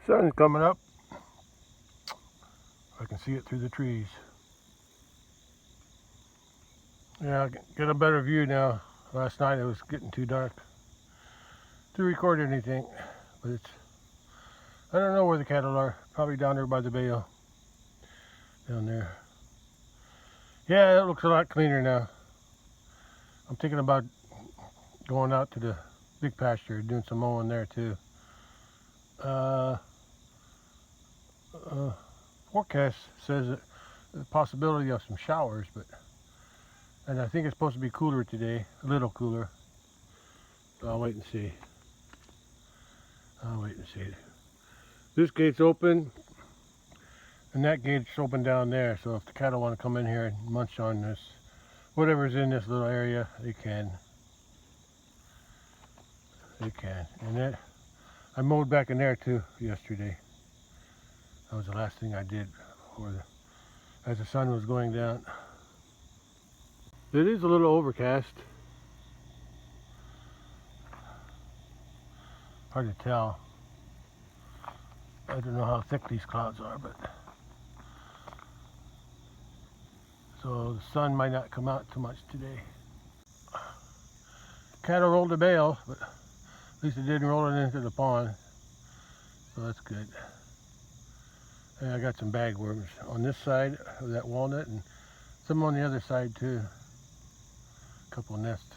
Sun's coming up. I can see it through the trees. Yeah, I can get a better view now. Last night it was getting too dark to record anything, but I don't know where the cattle are. Probably down there by the bale. Down there. Yeah, it looks a lot cleaner now. I'm thinking about going out to the big pasture, doing some mowing there too. Forecast says that the possibility of some showers, and I think it's supposed to be cooler today, a little cooler. So I'll wait and see. This gate's open, and that gate's open down there. So if the cattle want to come in here and munch on this, whatever's in this little area, they can. And that I mowed back in there too yesterday. That was the last thing I did as the sun was going down. It is a little overcast. Hard to tell. I don't know how thick these clouds are, but so the sun might not come out too much today. Cattle rolled a bale, but at least it didn't roll it into the pond, so that's good. And I got some bagworms on this side of that walnut and some on the other side too. A couple of nests.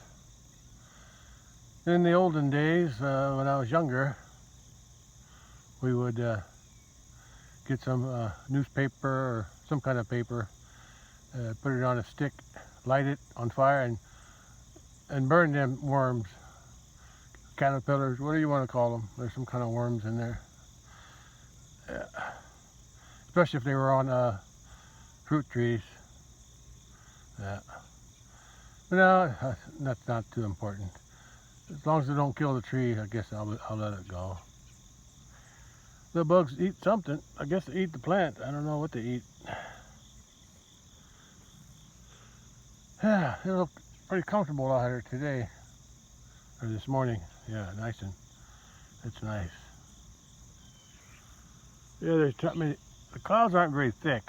In the olden days, when I was younger, we would get some newspaper or some kind of paper, put it on a stick, light it on fire, and burn them worms, caterpillars, whatever you want to call them. There's some kind of worms in there. Yeah. Especially if they were on fruit trees. Yeah. But no, that's not too important. As long as they don't kill the tree, I guess I'll let it go. The bugs eat something. I guess they eat the plant. I don't know what they eat. Yeah, it looked pretty comfortable out here today. Or this morning. Yeah, nice and it's nice. Yeah, the clouds aren't very thick.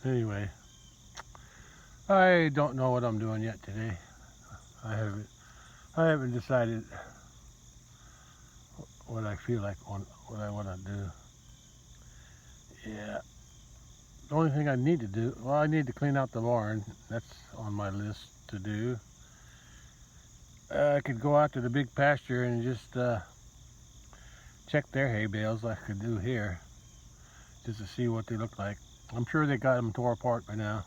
Anyway, I don't know what I'm doing yet today. I haven't decided what I feel like, what I want to do. Yeah. The only thing I need to do, well, I need to clean out the barn. That's on my list to do. I could go out to the big pasture and just check their hay bales like I could do here, just to see what they look like. I'm sure they got them tore apart by now,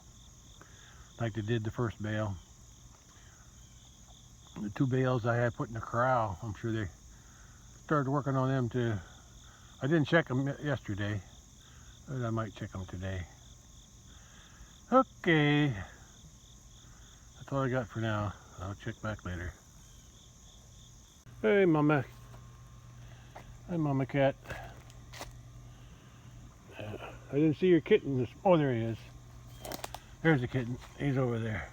like they did the first bale. The two bales I had put in the corral, I'm sure they started working on them too. I didn't check them yesterday, but I might check them today. Okay, that's all I got for now. I'll check back later. Hey, Mama. Hi, Mama Cat. I didn't see your kitten. Oh, there he is. There's the kitten. He's over there.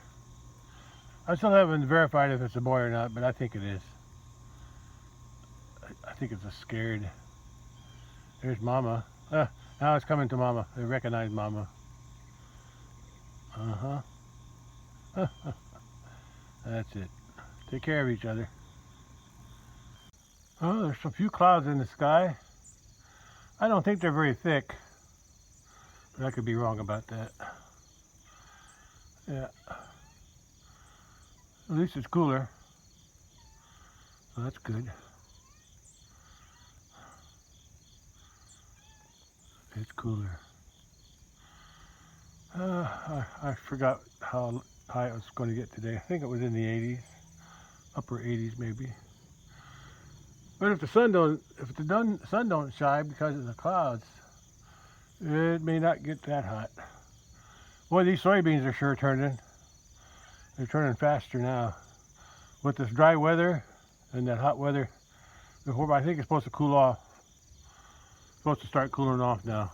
I still haven't verified if it's a boy or not, but I think it is. I think it's a scared. There's Mama. Now it's coming to Mama. They recognize Mama. That's it. Take care of each other. Oh, there's a few clouds in the sky. I don't think they're very thick, but I could be wrong about that. Yeah. At least it's cooler, so that's good. It's cooler. I forgot how high it was going to get today. I think it was in the 80s, upper 80s maybe. But if the sun don't shine because of the clouds, it may not get that hot. Boy, these soybeans are sure turning. They're turning faster now. With this dry weather and that hot weather, I think it's supposed to cool off. It's supposed to start cooling off now.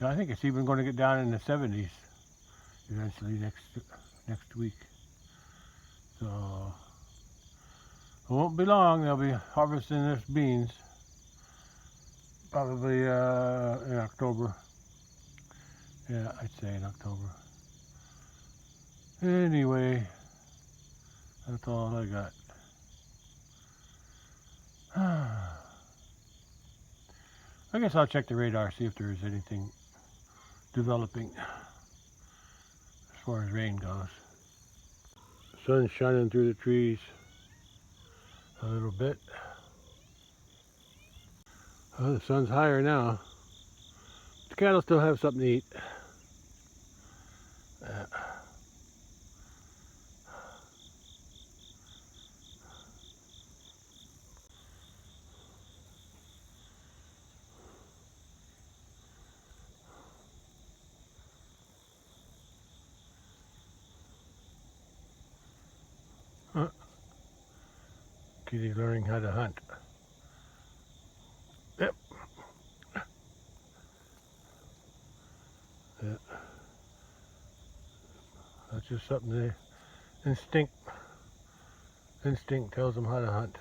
Yeah, I think it's even going to get down in the 70s eventually next week. So it won't be long. They'll be harvesting this beans probably in October. Yeah, I'd say in October. Anyway, that's all I got. I guess I'll check the radar, see if there's anything developing as far as rain goes. Sun's shining through the trees a little bit. Oh, the sun's higher now. The cattle still have something to eat. Kitty's learning how to hunt. Yep. Yeah. That's just something they instinct tells them how to hunt.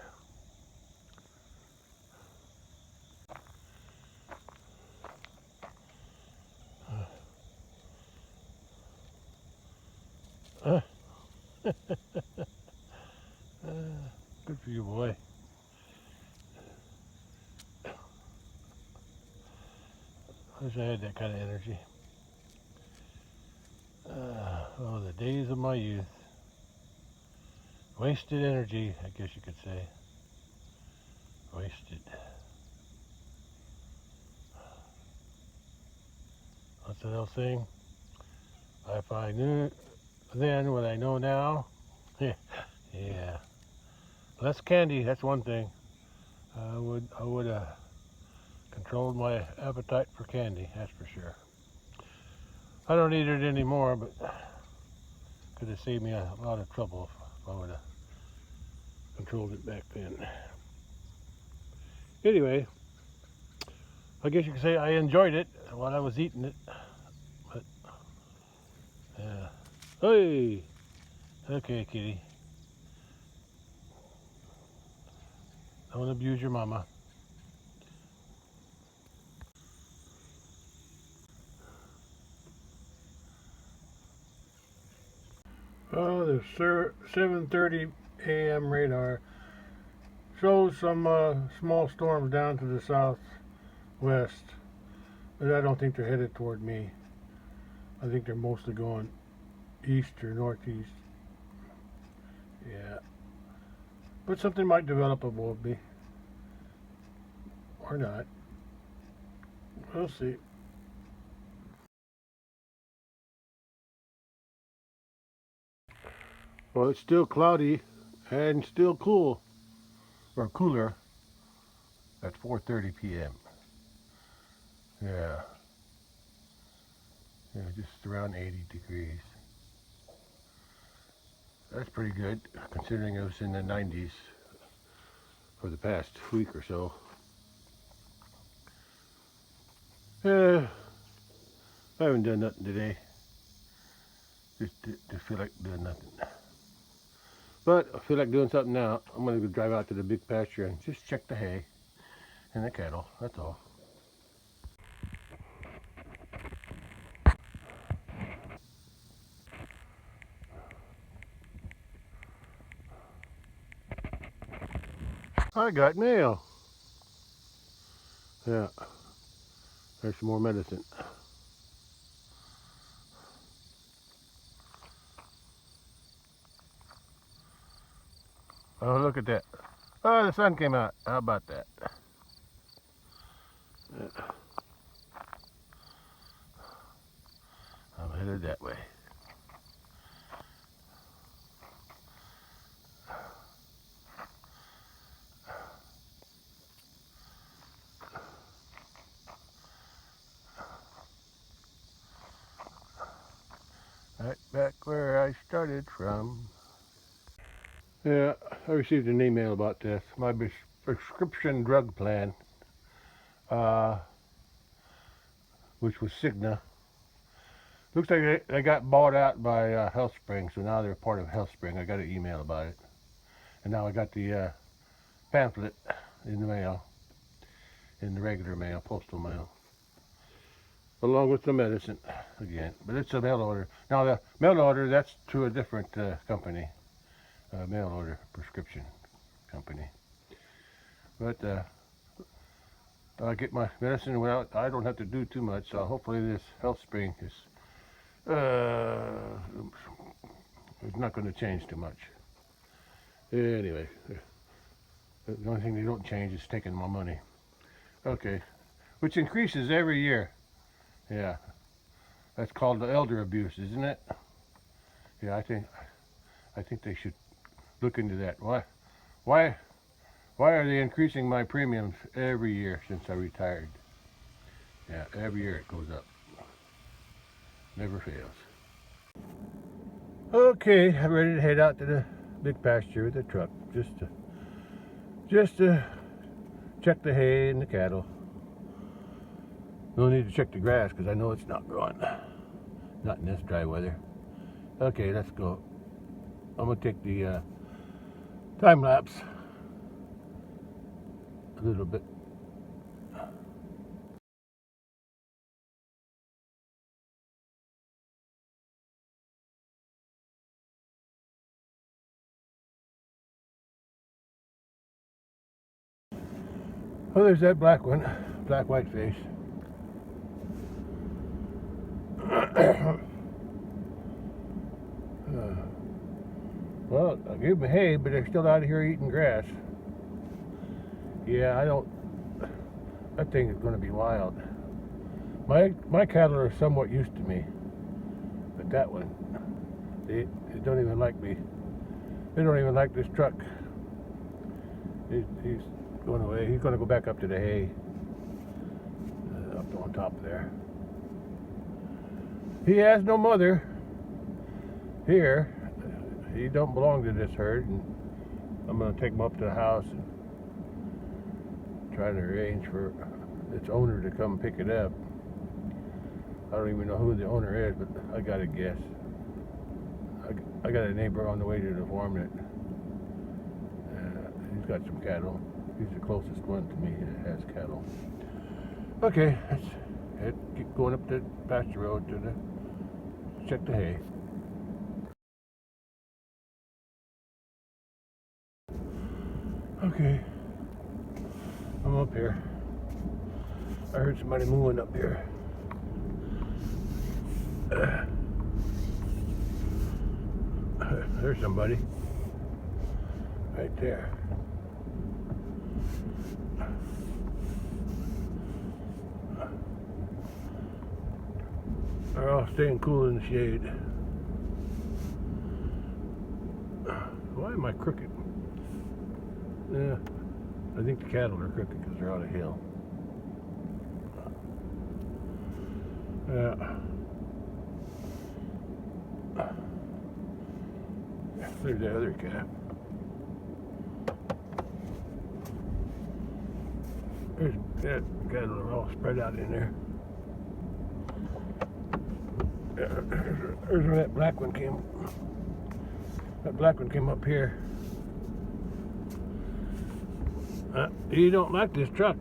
Good for you, boy. I wish I had that kind of energy. Oh, the days of my youth. Wasted energy, I guess you could say. Wasted. What's that old saying? If I knew then what I know now, yeah. Less candy, that's one thing. I would have controlled my appetite for candy, that's for sure. I don't eat it anymore, but could have saved me a lot of trouble if I would have controlled it back then. Anyway, I guess you could say I enjoyed it while I was eating it. But yeah. Hey! Okay, kitty. Don't abuse your mama. Oh, the 7:30 a.m. radar shows some small storms down to the southwest, but I don't think they're headed toward me. I think they're mostly going east or northeast. Yeah, but something might develop above me, or not. We'll see. Well, it's still cloudy and still cool, or cooler, at 4:30 p.m. Yeah, just around 80 degrees. That's pretty good, considering it was in the 90s for the past week or so. Yeah, I haven't done nothing today. Just feel like doing nothing. But I feel like doing something now. I'm gonna go drive out to the big pasture and just check the hay and the cattle. That's all. I got mail. Yeah, there's some more medicine. Oh, look at that. Oh, the sun came out. How about that? Yeah. I'm headed that way. Right back where I started from. Yeah, I received an email about this. My prescription drug plan, uh, which was Cigna, Looks like they got bought out by HealthSpring, so now they're part of HealthSpring. I got an email about it. And now I got the pamphlet in the mail, in the regular mail, postal mail, along with the medicine again. But it's a mail order. Now the mail order, that's to a different company, mail order prescription company. But I get my medicine without, I don't have to do too much, so hopefully this HealthSpring is it's not going to change too much. Anyway, the only thing they don't change is taking my money. Okay, which increases every year. Yeah, that's called the elder abuse, isn't it? Yeah, I think they should look into that. Why are they increasing my premiums every year since I retired? Yeah, every year it goes up. Never fails. Okay, I'm ready to head out to the big pasture with the truck, just to check the hay and the cattle. No need to check the grass because I know it's not growing. Not in this dry weather. Okay, let's go. I'm gonna take the time lapse a little bit. Oh, there's that black one, black white face. Well, I gave them hay, but they're still out of here eating grass. Yeah, that thing is going to be wild. My cattle are somewhat used to me, but that one, they don't even like me. They don't even like this truck. He's going away. He's going to go back up to the hay, up on top there. He has no mother here. He don't belong to this herd, and I'm going to take him up to the house and try to arrange for its owner to come pick it up. I don't even know who the owner is, but I got to guess. I got a neighbor on the way to the farm that he's got some cattle. He's the closest one to me that has cattle. Okay, let's keep going up the pasture road to check the hay. Okay, I'm up here. I heard somebody moving up here. There's somebody right there. They're all staying cool in the shade. Why am I crooked? Yeah, I think the cattle are crooked because they're on a hill. Yeah. There's the other calf. There's that cattle are all spread out in there. There's where that black one came. That black one came up here. He don't like this truck.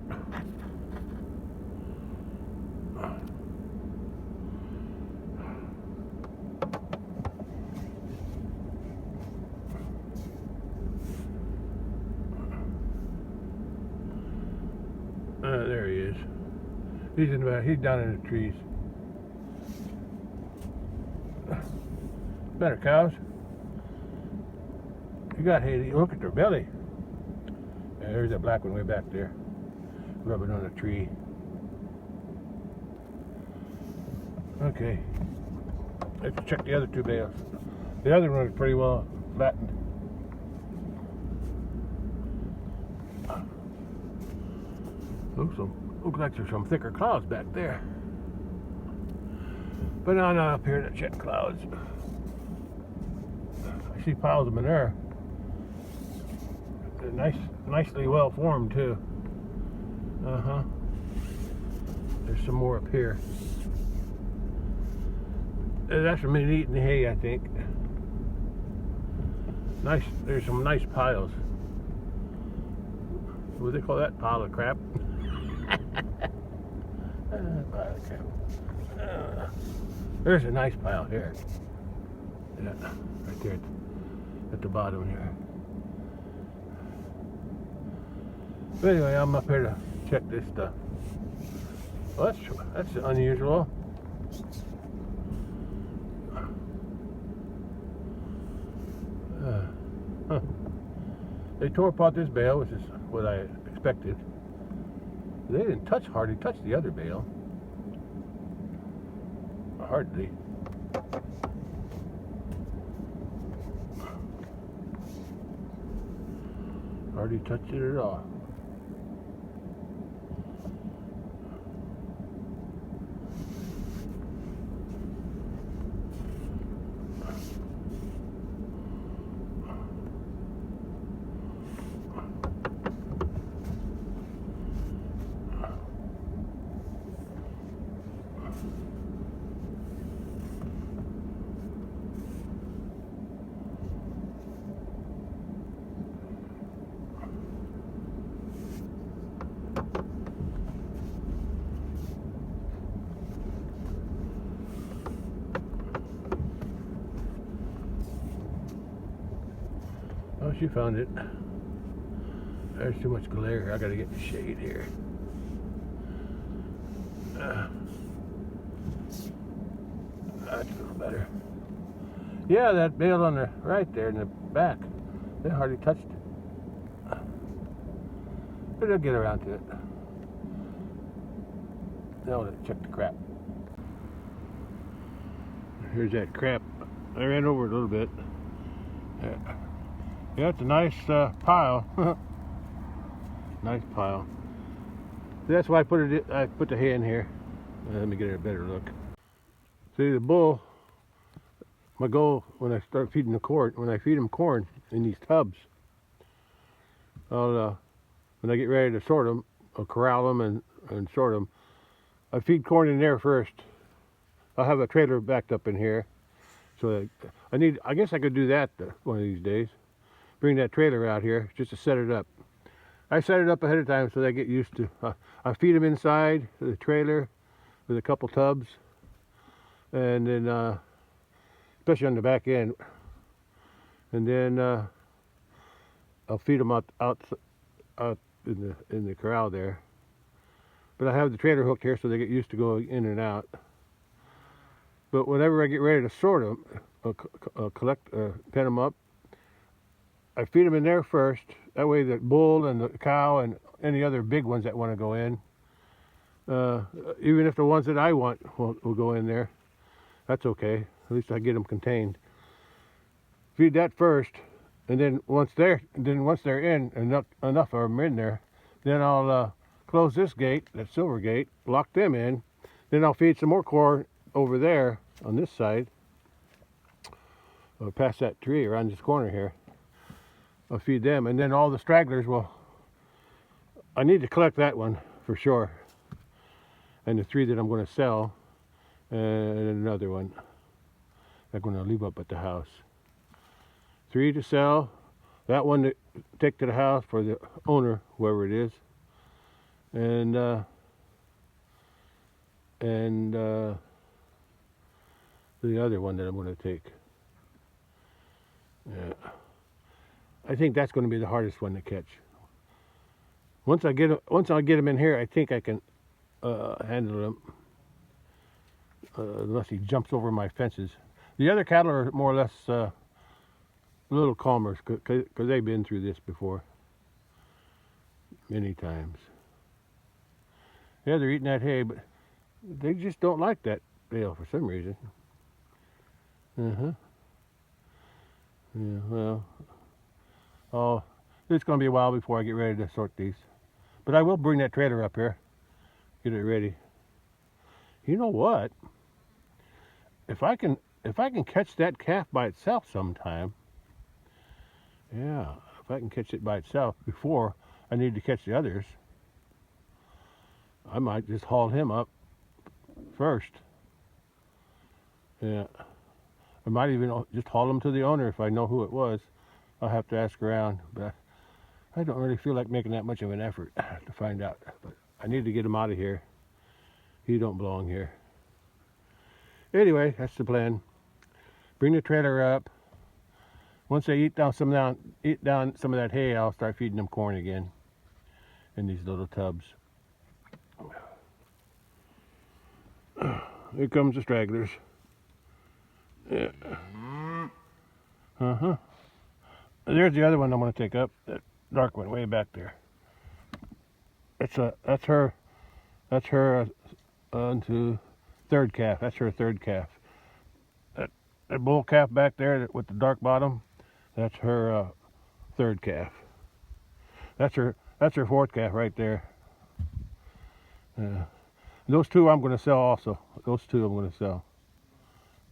There he is. He's down in the trees. Better cows. You got hay. Look at their belly. Yeah, there's that black one way back there, rubbing on a tree. Okay, let's check the other two bales. The other one is pretty well flattened. Looks like there's some thicker clouds back there. But I'm not up here to check clouds. I see piles of manure. They're nicely well formed too. There's some more up here. That's from me eating the hay, I think. Nice. There's some nice piles. What do they call that? Pile of crap? Pile of crap. There's a nice pile here. Yeah, right there at the bottom here. But anyway, I'm up here to check this stuff. Well, that's unusual. Huh. They tore apart this bale, which is what I expected. They didn't hardly touch the other bale. Hardly. Hardly touched it at all. Oh, she found it. There's too much glare. I gotta get the shade here. That's a little better. Yeah, that bale on the right there in the back, they hardly touched it. But they'll get around to it. Now let's check the crap. Here's that crap. I ran over it a little bit. Yeah, it's a nice pile. Nice pile. That's why I put the hay in here. Let me get a better look. See, the bull, my goal when I start feeding the corn, when I feed them corn in these tubs, when I get ready to sort them, I'll corral them and sort them. I feed corn in there first. I'll have a trailer backed up in here. So I guess I could do that one of these days. Bring that trailer out here just to set it up. I set it up ahead of time so they get used to. I feed them inside the trailer with a couple tubs, and then especially on the back end, and then I'll feed them out in the corral there. But I have the trailer hooked here so they get used to going in and out. But whenever I get ready to sort them, pen them up, I feed them in there first. That way the bull and the cow and any other big ones that want to go in, even if the ones that I want will go in there, that's okay. At least I get them contained. Feed that first, and then once they're in, enough of them in there, then I'll close this gate, that silver gate, lock them in. Then I'll feed some more corn over there on this side, past that tree around this corner here. I'll feed them, and then all the stragglers I need to collect that one for sure, and the 3 that I'm going to sell, and another one I'm going to leave up at the house. 3 to sell, that one to take to the house for the owner, whoever it is, and the other one that I'm going to take. Yeah. I think that's going to be the hardest one to catch. Once I get them in here, I think I can handle them, unless he jumps over my fences. The other cattle are more or less a little calmer because they've been through this before many times. Yeah, they're eating that hay, but they just don't like that bale for some reason. Yeah, well. Oh, it's going to be a while before I get ready to sort these. But I will bring that trailer up here, get it ready. You know what? If I can catch that calf by itself sometime, yeah, if I can catch it by itself before I need to catch the others, I might just haul him up first. Yeah. I might even just haul them to the owner if I know who it was. I'll have to ask around, but I don't really feel like making that much of an effort to find out. But I need to get him out of here. He don't belong here. Anyway, that's the plan. Bring the trailer up. Once they eat down some of that hay, I'll start feeding them corn again in these little tubs. Here comes the stragglers. Yeah. There's the other one I'm going to take up. That dark one way back there. That's her onto third calf. That's her third calf. That bull calf back there with the dark bottom, that's her third calf. That's her fourth calf right there. Those two I'm going to sell also. Those two I'm going to sell.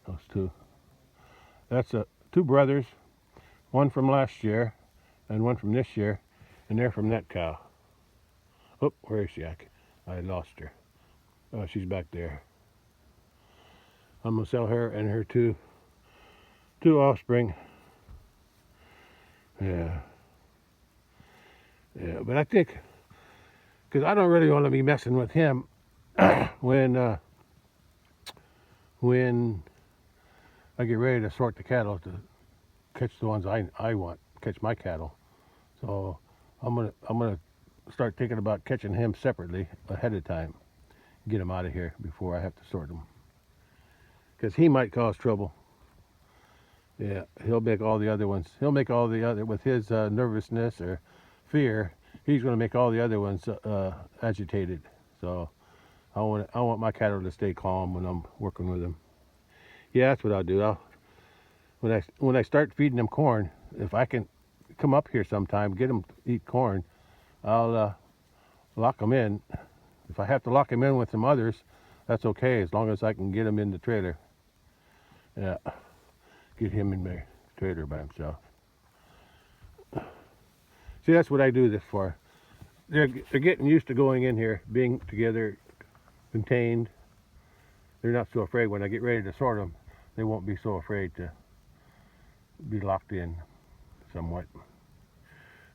Those two. That's two brothers, one from last year and one from this year, and they're from that cow. Oh, where is she? I lost her. Oh, she's back there. I'm going to sell her and her two offspring. Yeah, but I think, because I don't really want to be messing with him when I get ready to sort the cattle to catch the ones I want, catch my cattle. So I'm gonna start thinking about catching him separately ahead of time, get him out of here before I have to sort him, because he might cause trouble. Yeah, he'll make all the other ones. He'll make all the other, with his nervousness or fear, he's going to make all the other ones agitated. So I want my cattle to stay calm when I'm working with them. Yeah, that's what I'll do. When I start feeding them corn, if I can come up here sometime, get them to eat corn, I'll lock them in. If I have to lock them in with some others, that's okay, as long as I can get them in the trailer. Yeah. Get him in my trailer by himself. See, that's what I do this for. They're getting used to going in here, being together, contained. They're not so afraid. When I get ready to sort them, they won't be so afraid to be locked in somewhat.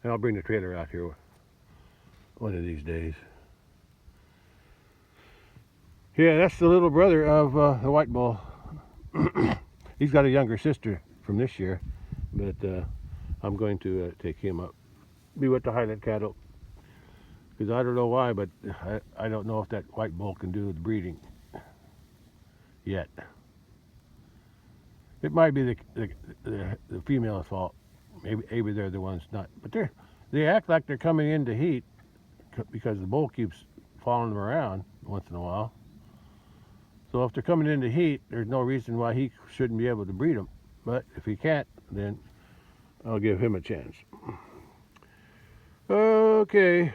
And I'll bring the trailer out here one of these days. Yeah, that's the little brother of the white bull. He's got a younger sister from this year, but I'm going to take him up, be with the Highland cattle, because I don't know why, but I don't know if that white bull can do the breeding yet. It might be the female's fault. Maybe they're the ones not, but they act like they're coming into heat because the bull keeps following them around once in a while. So if they're coming into heat, there's no reason why he shouldn't be able to breed them. But if he can't, then I'll give him a chance. Okay.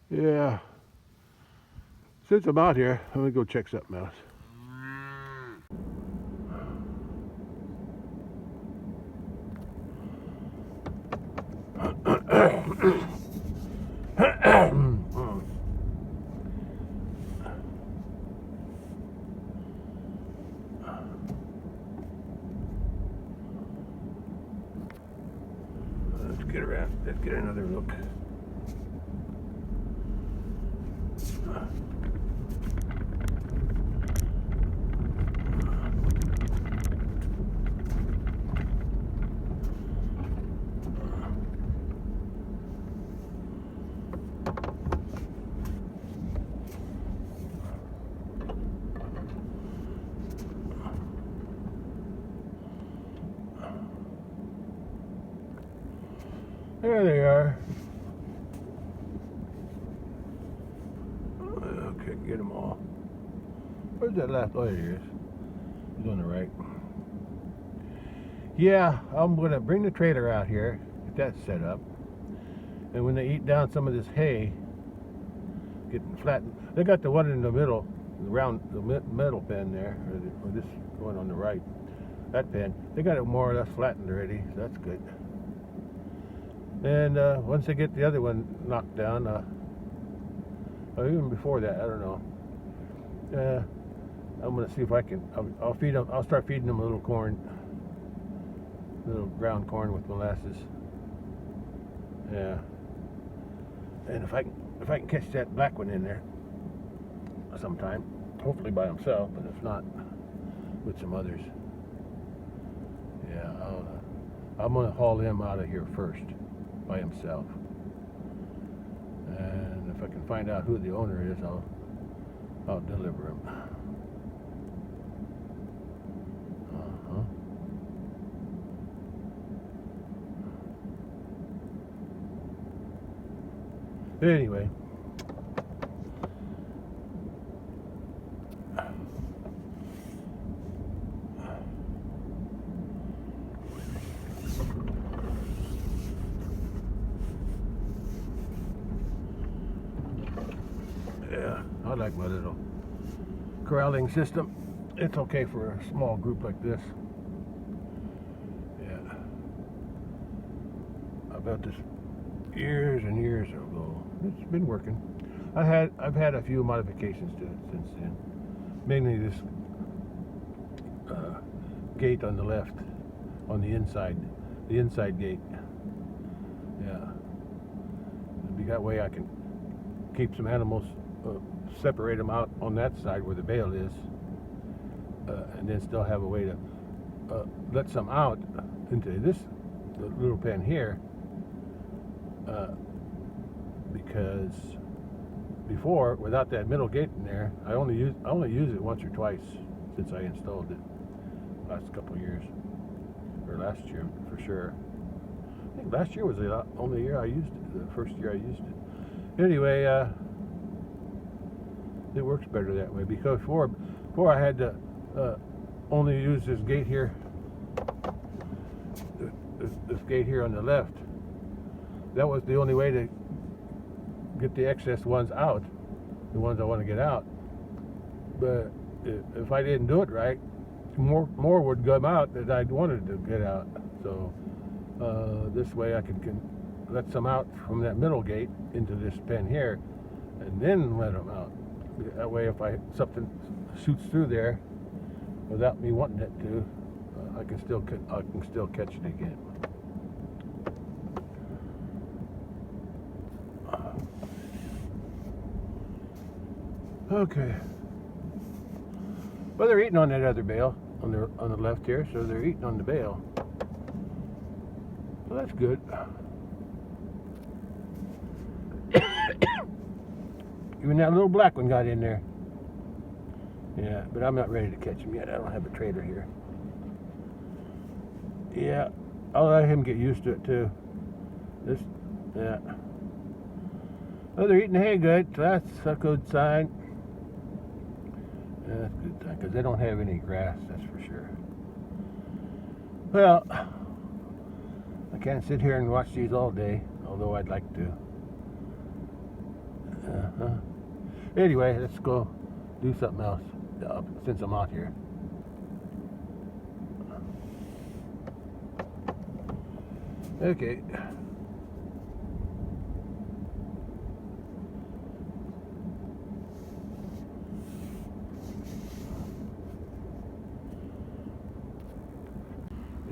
Yeah. Since I'm out here, let me go check something else. Let's get another look. There they are. Okay, get them all. Where's that last? Oh, there he is. He's on the right. Yeah, I'm going to bring the trailer out here, get that set up. And when they eat down some of this hay, getting flattened. They got the one in the middle, the middle pen there, or this one on the right. That pen, they got it more or less flattened already, so that's good. And once they get the other one knocked down, or even before that, I don't know. I'm gonna see if I can. I'll feed them. I'll start feeding them a little corn, little ground corn with molasses. Yeah. And if I can catch that black one in there sometime, hopefully by himself, but if not, with some others. Yeah, I'm gonna haul him out of here first by himself. And if I can find out who the owner is, I'll deliver him. Anyway, yeah, I like my little corralling system. It's okay for a small group like this. Yeah, I built this years and years ago. It's been working. I've had a few modifications to it since then. Mainly this gate on the left, on the inside gate. Yeah, that way I can keep some animals, separate them out on that side where the bale is, and then still have a way to let some out into this little pen here. Because before, without that middle gate in there, I only use it once or twice since I installed it last couple of years, or last year for sure. I think last year was the only year I used it, the first year I used it. Anyway, it works better that way, because before I had to only use this gate here, this gate here on the left. That was the only way to get the excess ones out, the ones I want to get out. But if I didn't do it right, more would come out that I wanted to get out. So this way I can let some out from that middle gate into this pen here, and then let them out. That way, if something shoots through there without me wanting it to, I can still catch it again. Okay. Well, they're eating on that other bale on the left here, so they're eating on the bale. Well, that's good. Even that little black one got in there. Yeah, but I'm not ready to catch him yet. I don't have a trailer here. Yeah, I'll let him get used to it too. Yeah. Oh, they're eating hay good, so that's a good sign. Yeah, that's a good sign, because they don't have any grass, that's for sure. Well, I can't sit here and watch these all day, although I'd like to. Anyway, let's go do something else since I'm out here. Okay.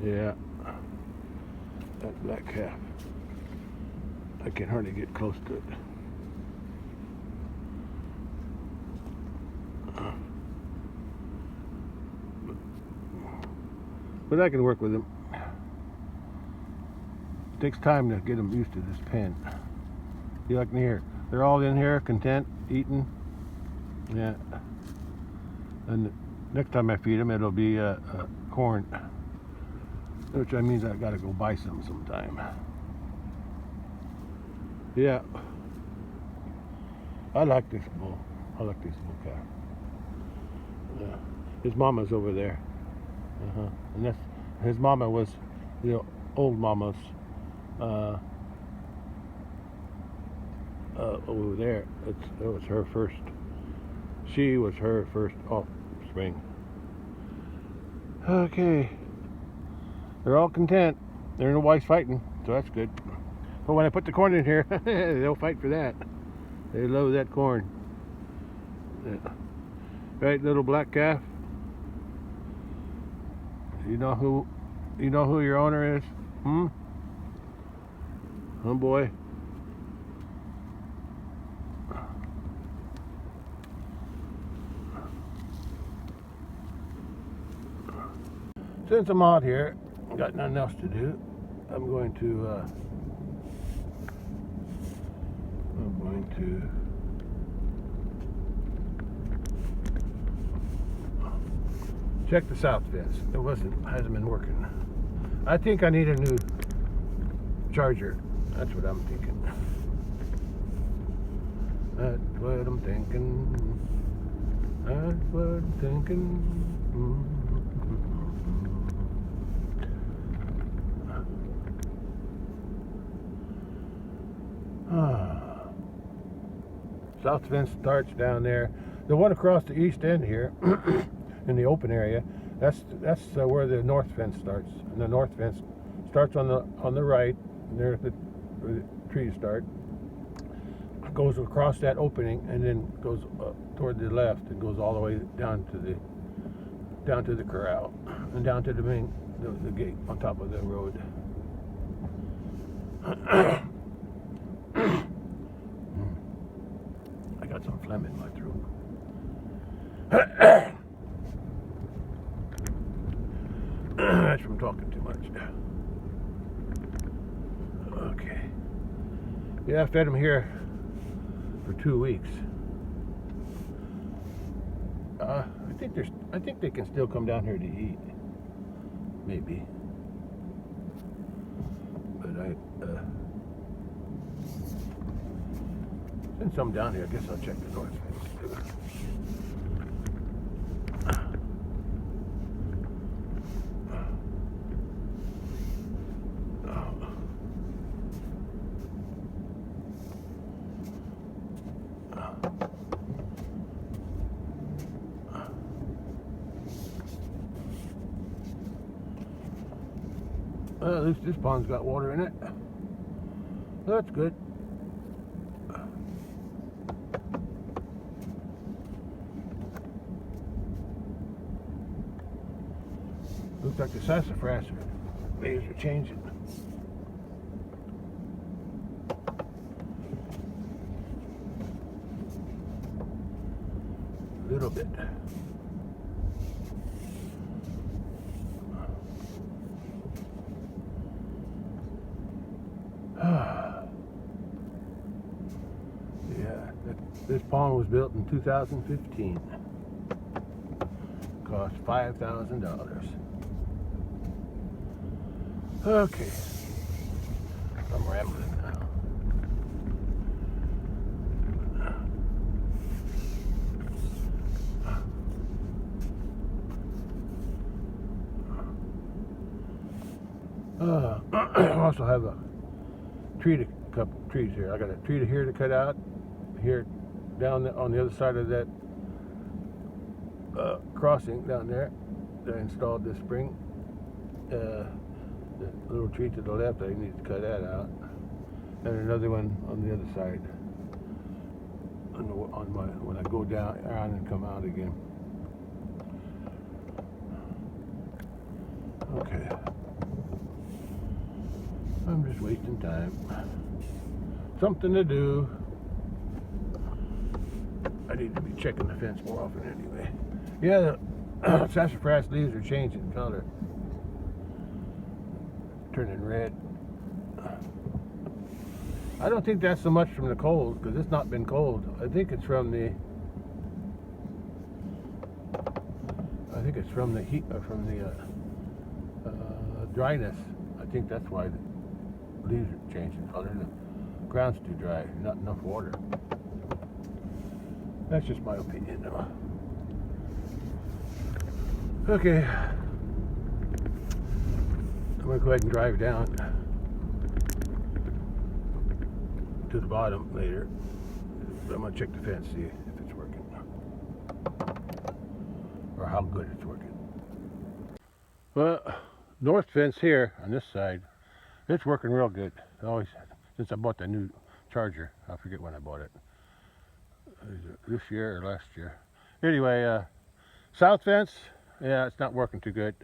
Yeah, that black calf. I can hardly get close to it. But I can work with them. It takes time to get them used to this pen. You like me here? They're all in here, content, eating. Yeah. And next time I feed them, it'll be corn, which means I gotta go buy some sometime. Yeah. I like this bull. I like this bull calf. Yeah. His mama's over there. And that's his mama was the old mama's over there. It was her first. She was her first offspring. Okay. They're all content. They're no wife's fighting, so that's good. But when I put the corn in here, they'll fight for that. They love that corn. Yeah. Right, little black calf? You know who your owner is? Hmm? Oh boy. Since I'm out here, got nothing else to do, I'm going to check the south fence. Hasn't been working. I think I need a new charger. That's what I'm thinking. That's what I'm thinking. That's what I'm thinking. South fence starts down there. The one across the east end here, in the open area, that's where the north fence starts. And the north fence starts on the right, there where the trees start. Goes across that opening and then goes toward the left and goes all the way down to the corral and down to the main the gate on top of the road. I got some phlegm in my throat. That's from talking too much. Okay. Yeah, I fed him here for 2 weeks. I think they can still come down here to eat. Maybe. But since I'm down here, I guess I'll check the north fence too. This pond's got water in it. That's good. Looks like the sassafras leaves are changing. A little bit. Yeah, this pond was built in 2015. Cost $5,000. Okay, I'm rambling now. I also have a couple trees here. I got a tree here to cut out. Here, down on the other side of that crossing down there that I installed this spring. The little tree to the left, I need to cut that out, and another one on the other side. When I go down around and come out again. Okay. I'm just wasting time. Something to do. I need to be checking the fence more often anyway. Yeah, the sassafras leaves are changing color. Turning red. I don't think that's so much from the cold, because it's not been cold. I think it's from the heat, from the dryness. I think that's why the leaves are changing color. The ground's too dry, not enough water. That's just my opinion, though. Okay, I'm gonna go ahead and drive down to the bottom later. I'm gonna check the fence, see if it's working, or how good it's working. Well, north fence here on this side, it's working real good. Always, since I bought the new charger. I forget when I bought it. This year or last year. Anyway, south fence, yeah, it's not working too good.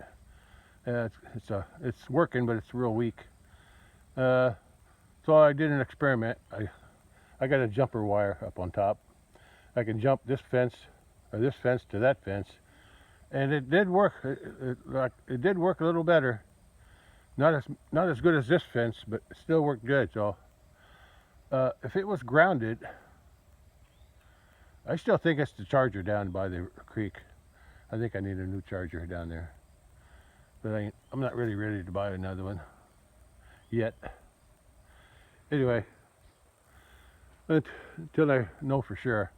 It's working, but it's real weak. So I did an experiment. I got a jumper wire up on top. I can jump this fence or this fence to that fence, and it did work. It did work a little better. Not as good as this fence, but it still worked good. So if it was grounded, I still think it's the charger down by the creek. I think I need a new charger down there, but I'm not really ready to buy another one yet. Anyway, until I know for sure,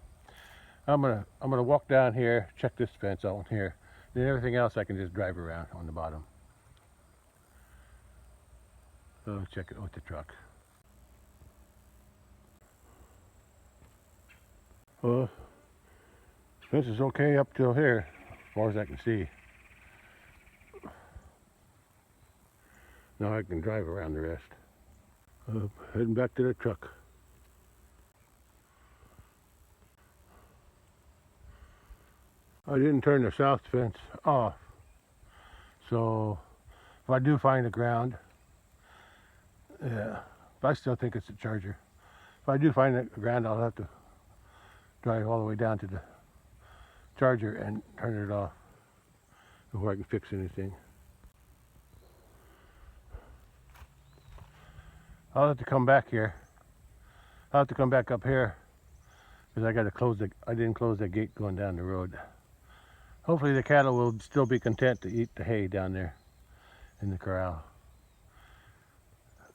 I'm gonna walk down here, check this fence out here, then everything else I can just drive around on the bottom. So check it with the truck. Well, fence is okay up till here, as far as I can see. Now I can drive around the rest. Heading back to the truck. I didn't turn the south fence off, so if I do find the ground, yeah, but I still think it's a charger. If I do find the ground, I'll have to drive all the way down to the charger and turn it off before I can fix anything. I'll have to come back here. I'll have to come back up here because I didn't close the gate going down the road. Hopefully the cattle will still be content to eat the hay down there in the corral.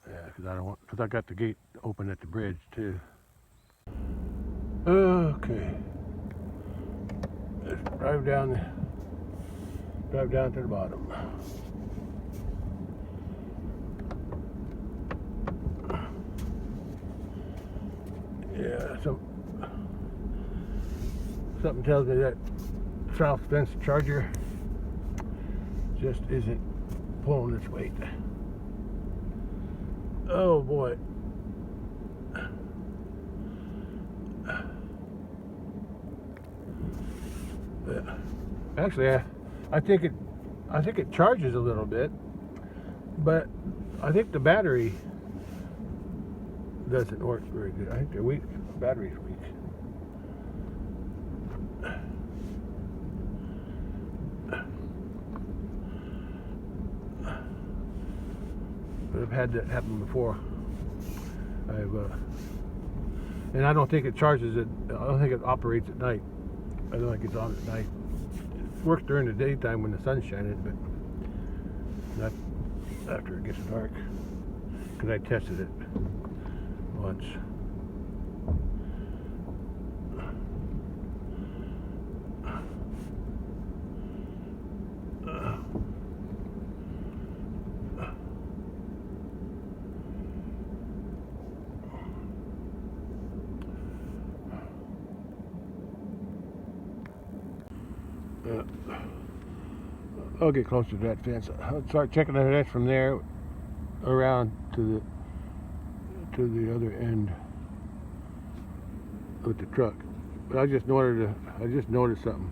Yeah, because I got the gate open at the bridge too. Okay. Let's drive down to the bottom. Yeah, something tells me that south fence charger just isn't pulling its weight. Oh boy. Actually, I think it charges a little bit, but I think the battery doesn't work very good. I think the battery's weak. But I've had that happen before. And I don't think it charges it. I don't think it operates at night. I don't think it's on at night. It works during the daytime when the sun's shining, but not after it gets dark. Because I tested it once. I'll get closer to that fence. I'll start checking the fence from there around to the other end with the truck. But I just noticed something.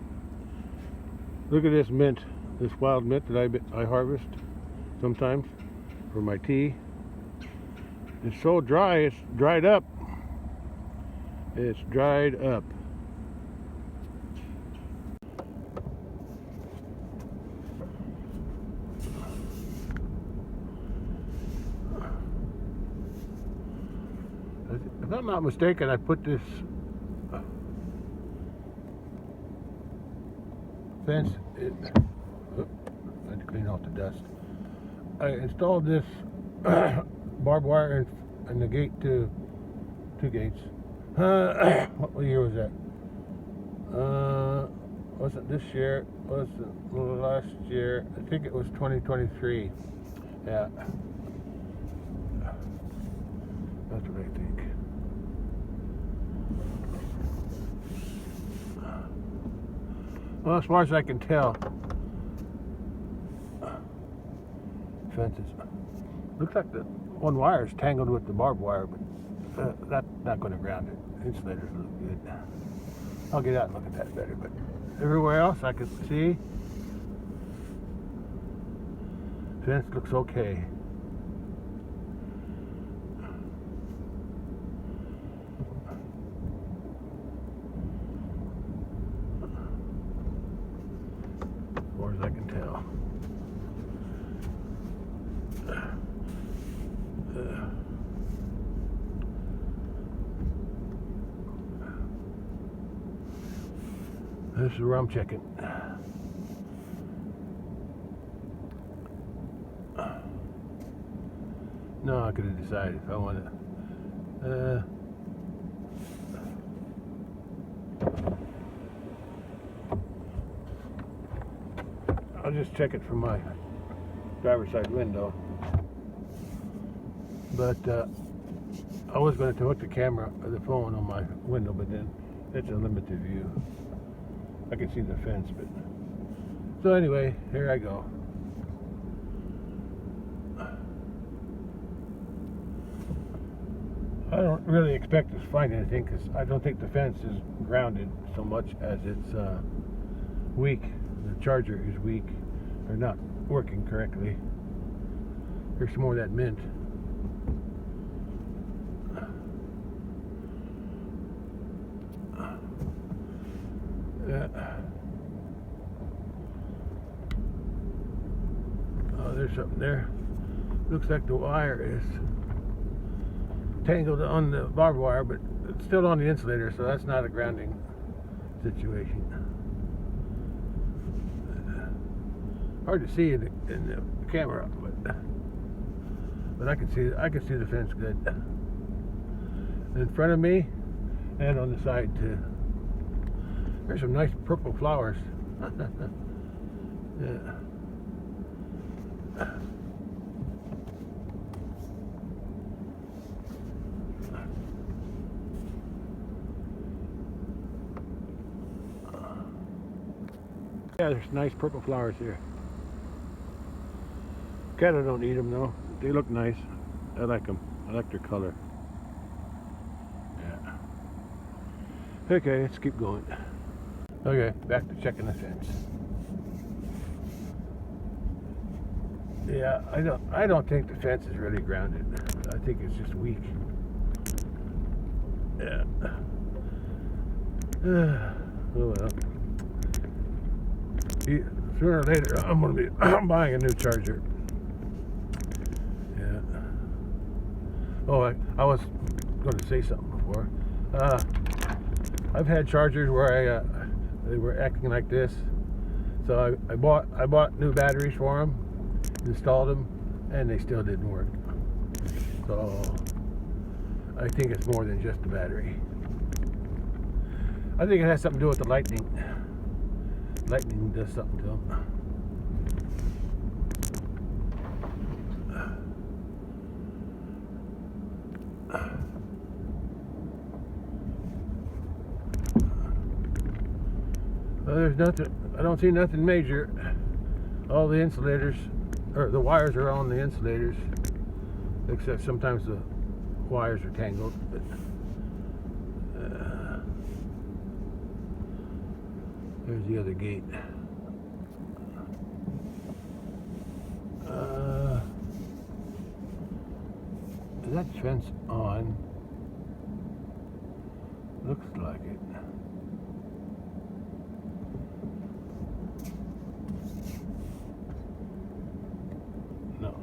Look at this mint, this wild mint that I harvest sometimes for my tea. It's so dry, it's dried up. It's dried up. If I'm not mistaken, I put this fence I had to clean off the dust. I installed this barbed wire in the gate two gates. What year was that? Wasn't this year? Wasn't last year? I think it was 2023. Yeah, that's what I think. Well, as far as I can tell, fences. Looks like the one wire is tangled with the barbed wire, but that's not going to ground it. Insulators look good. I'll get out and look at that better, but everywhere else I can see, fence looks okay. As far as I can tell. This is where I'm checking. No, I could have decided if I want to. I'll just check it from my driver's side window. But I was going to hook the camera or the phone on my window, but then it's a limited view. I can see the fence, but so anyway, here I go. I don't really expect to find anything because I don't think the fence is grounded so much as it's weak. The charger is weak or not working correctly. Here's some more of that mint. Oh, there's something there. Looks like the wire is tangled on the barbed wire, but it's still on the insulator, so that's not a grounding situation. Hard to see in the camera, but I can see the fence good. In front of me and on the side too. There's some nice purple flowers. Yeah. Yeah, there's nice purple flowers here. Cattle don't eat them though. They look nice. I like them. I like their color. Yeah. Okay, let's keep going. Okay, back to checking the fence. Yeah, I don't think the fence is really grounded. I think it's just weak. Yeah. Oh well. Sooner or later, I'm gonna be buying a new charger. Yeah. Oh, I was going to say something before. I've had chargers where they were acting like this, so I bought new batteries for them, installed them, and they still didn't work. So I think it's more than just the battery. I think it has something to do with the lightning. Lightning does something to them. Well, there's nothing. I don't see nothing major. All the insulators, or the wires, are on the insulators, except sometimes the wires are tangled. But there's the other gate. Is that fence on? Looks like it. No.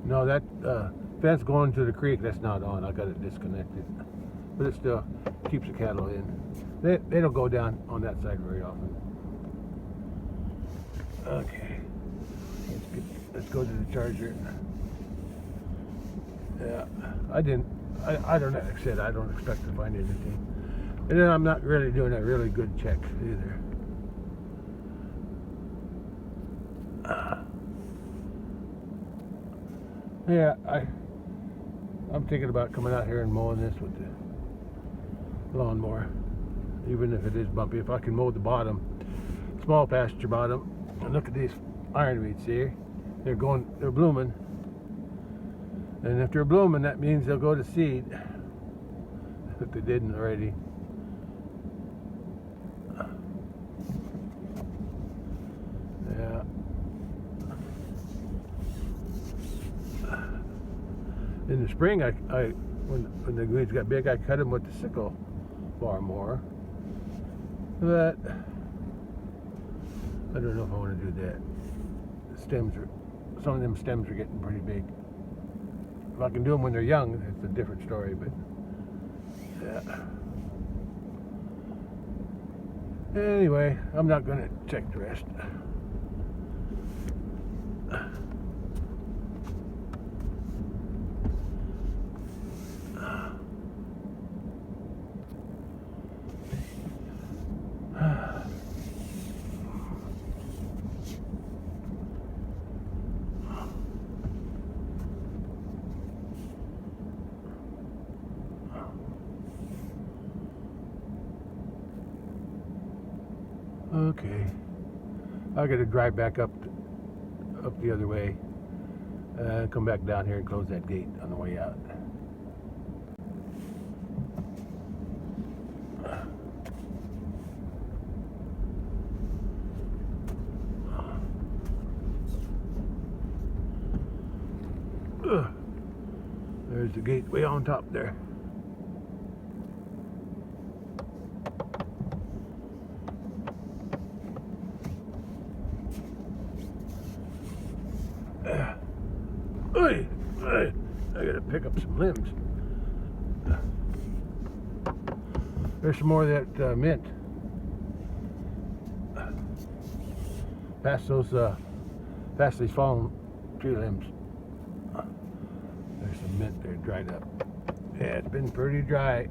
No, that fence going to the creek, that's not on. I got it disconnected. But it still keeps the cattle in. They don't go down on that side very often. Okay. Let's go to the charger. Yeah. I don't know. Like I said, I don't expect to find anything. And then I'm not really doing a really good check either. Yeah, I'm thinking about coming out here and mowing this with the lawnmower, even if it is bumpy. If I can mow the bottom, small pasture bottom, and look at these iron weeds here. They're blooming, and if they're blooming, that means they'll go to seed. if they didn't already. Yeah. In the spring, when the weeds got big, I cut them with the sickle far more. But I don't know if I want to do that. Some of them stems are getting pretty big. If I can do them when they're young, it's a different story. But yeah. Anyway, I'm not going to check the rest. Okay, I got to drive back up the other way, come back down here and close that gate on the way out. There's the gate way on top there. I gotta pick up some limbs. There's some more of that mint. Past these fallen tree limbs. There's some mint there dried up. Yeah, it's been pretty dry.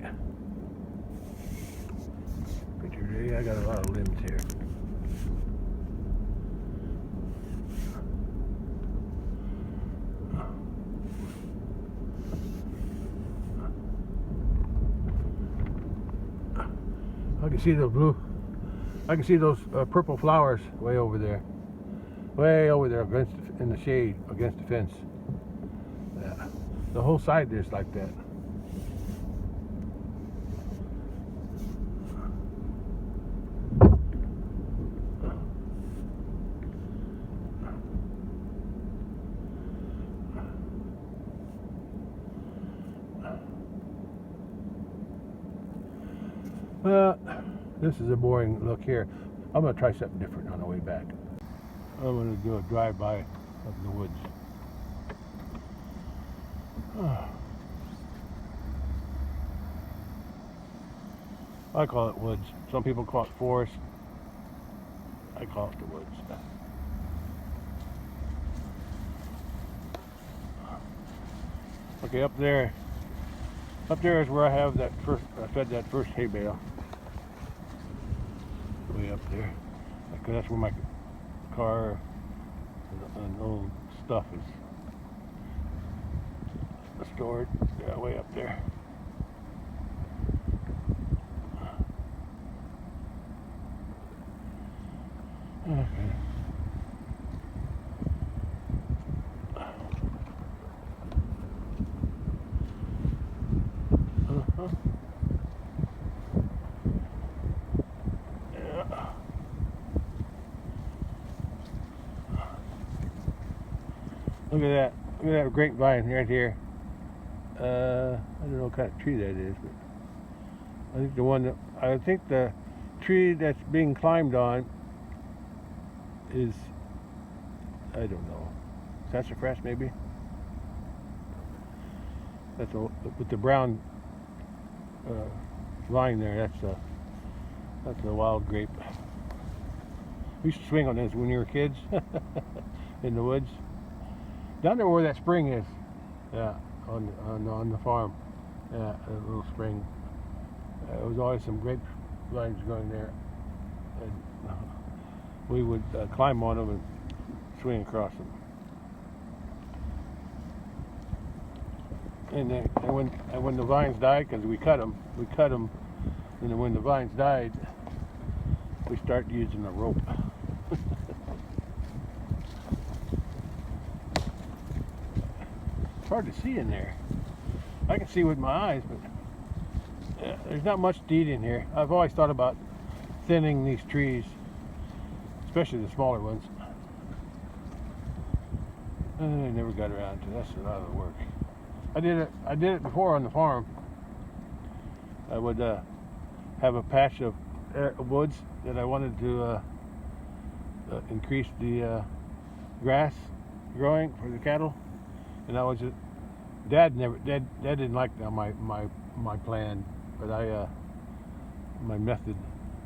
I got a lot of limbs here. I can see those purple flowers way over there in the shade against the fence. Yeah. The whole side there's like that. This is a boring look here. I'm going to try something different on the way back. I'm going to do a drive-by of the woods. I call it woods. Some people call it forest. I call it the woods. Okay, up there is where I fed that first hay bale. Way up there. That's where my car and old stuff is stored. Yeah, way up there. Okay. Look at that. Look at that grapevine right here. I don't know what kind of tree that is, but I think the tree that's being climbed on is, I don't know, sassafras maybe. With the brown line there. That's a wild grape. We used to swing on those when we were kids in the woods. Down there where that spring is, yeah, on the farm, yeah, a little spring. There was always some grape vines growing there, and we would climb on them and swing across them. And when the vines died, because we cut them, and then when the vines died, we started using a rope. It's hard to see in there. I can see with my eyes, but there's not much to eat in here. I've always thought about thinning these trees, especially the smaller ones. I never got around to it. That's a lot of work. I did it before on the farm. I would have a patch of woods that I wanted to increase the grass growing for the cattle, and I was just Dad didn't like my plan, but my method.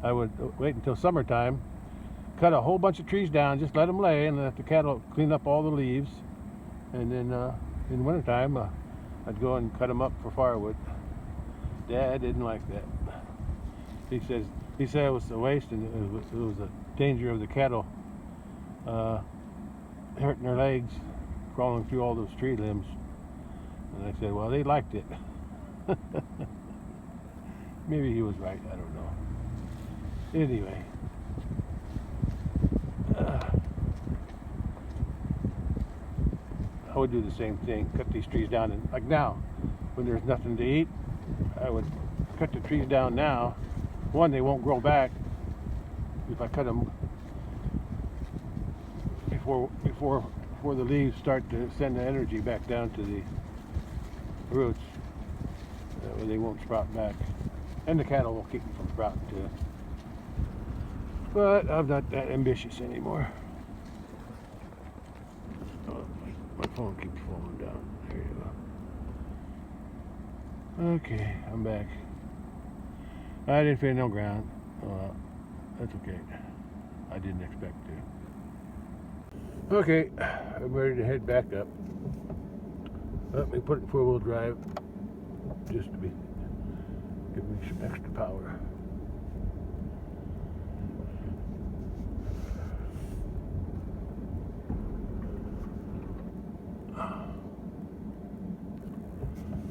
I would wait until summertime, cut a whole bunch of trees down, just let them lay, and let the cattle clean up all the leaves, and then in wintertime I'd go and cut them up for firewood. Dad didn't like that. He said it was a waste, and it was a danger of the cattle hurting their legs, crawling through all those tree limbs. And I said, well, they liked it. Maybe he was right, I don't know. Anyway. I would do the same thing, cut these trees down, and like now, when there's nothing to eat, I would cut the trees down now. One, they won't grow back if I cut them before the leaves start to send the energy back down to the roots. That way they won't sprout back, and the cattle will keep them from sprouting too. But I'm not that ambitious anymore. Oh, my phone keeps falling down. There you go. Okay, I'm back. I didn't feel no ground. That's okay. I didn't expect to. Okay, I'm ready to head back up. Let me put it in 4-wheel drive just to give me some extra power.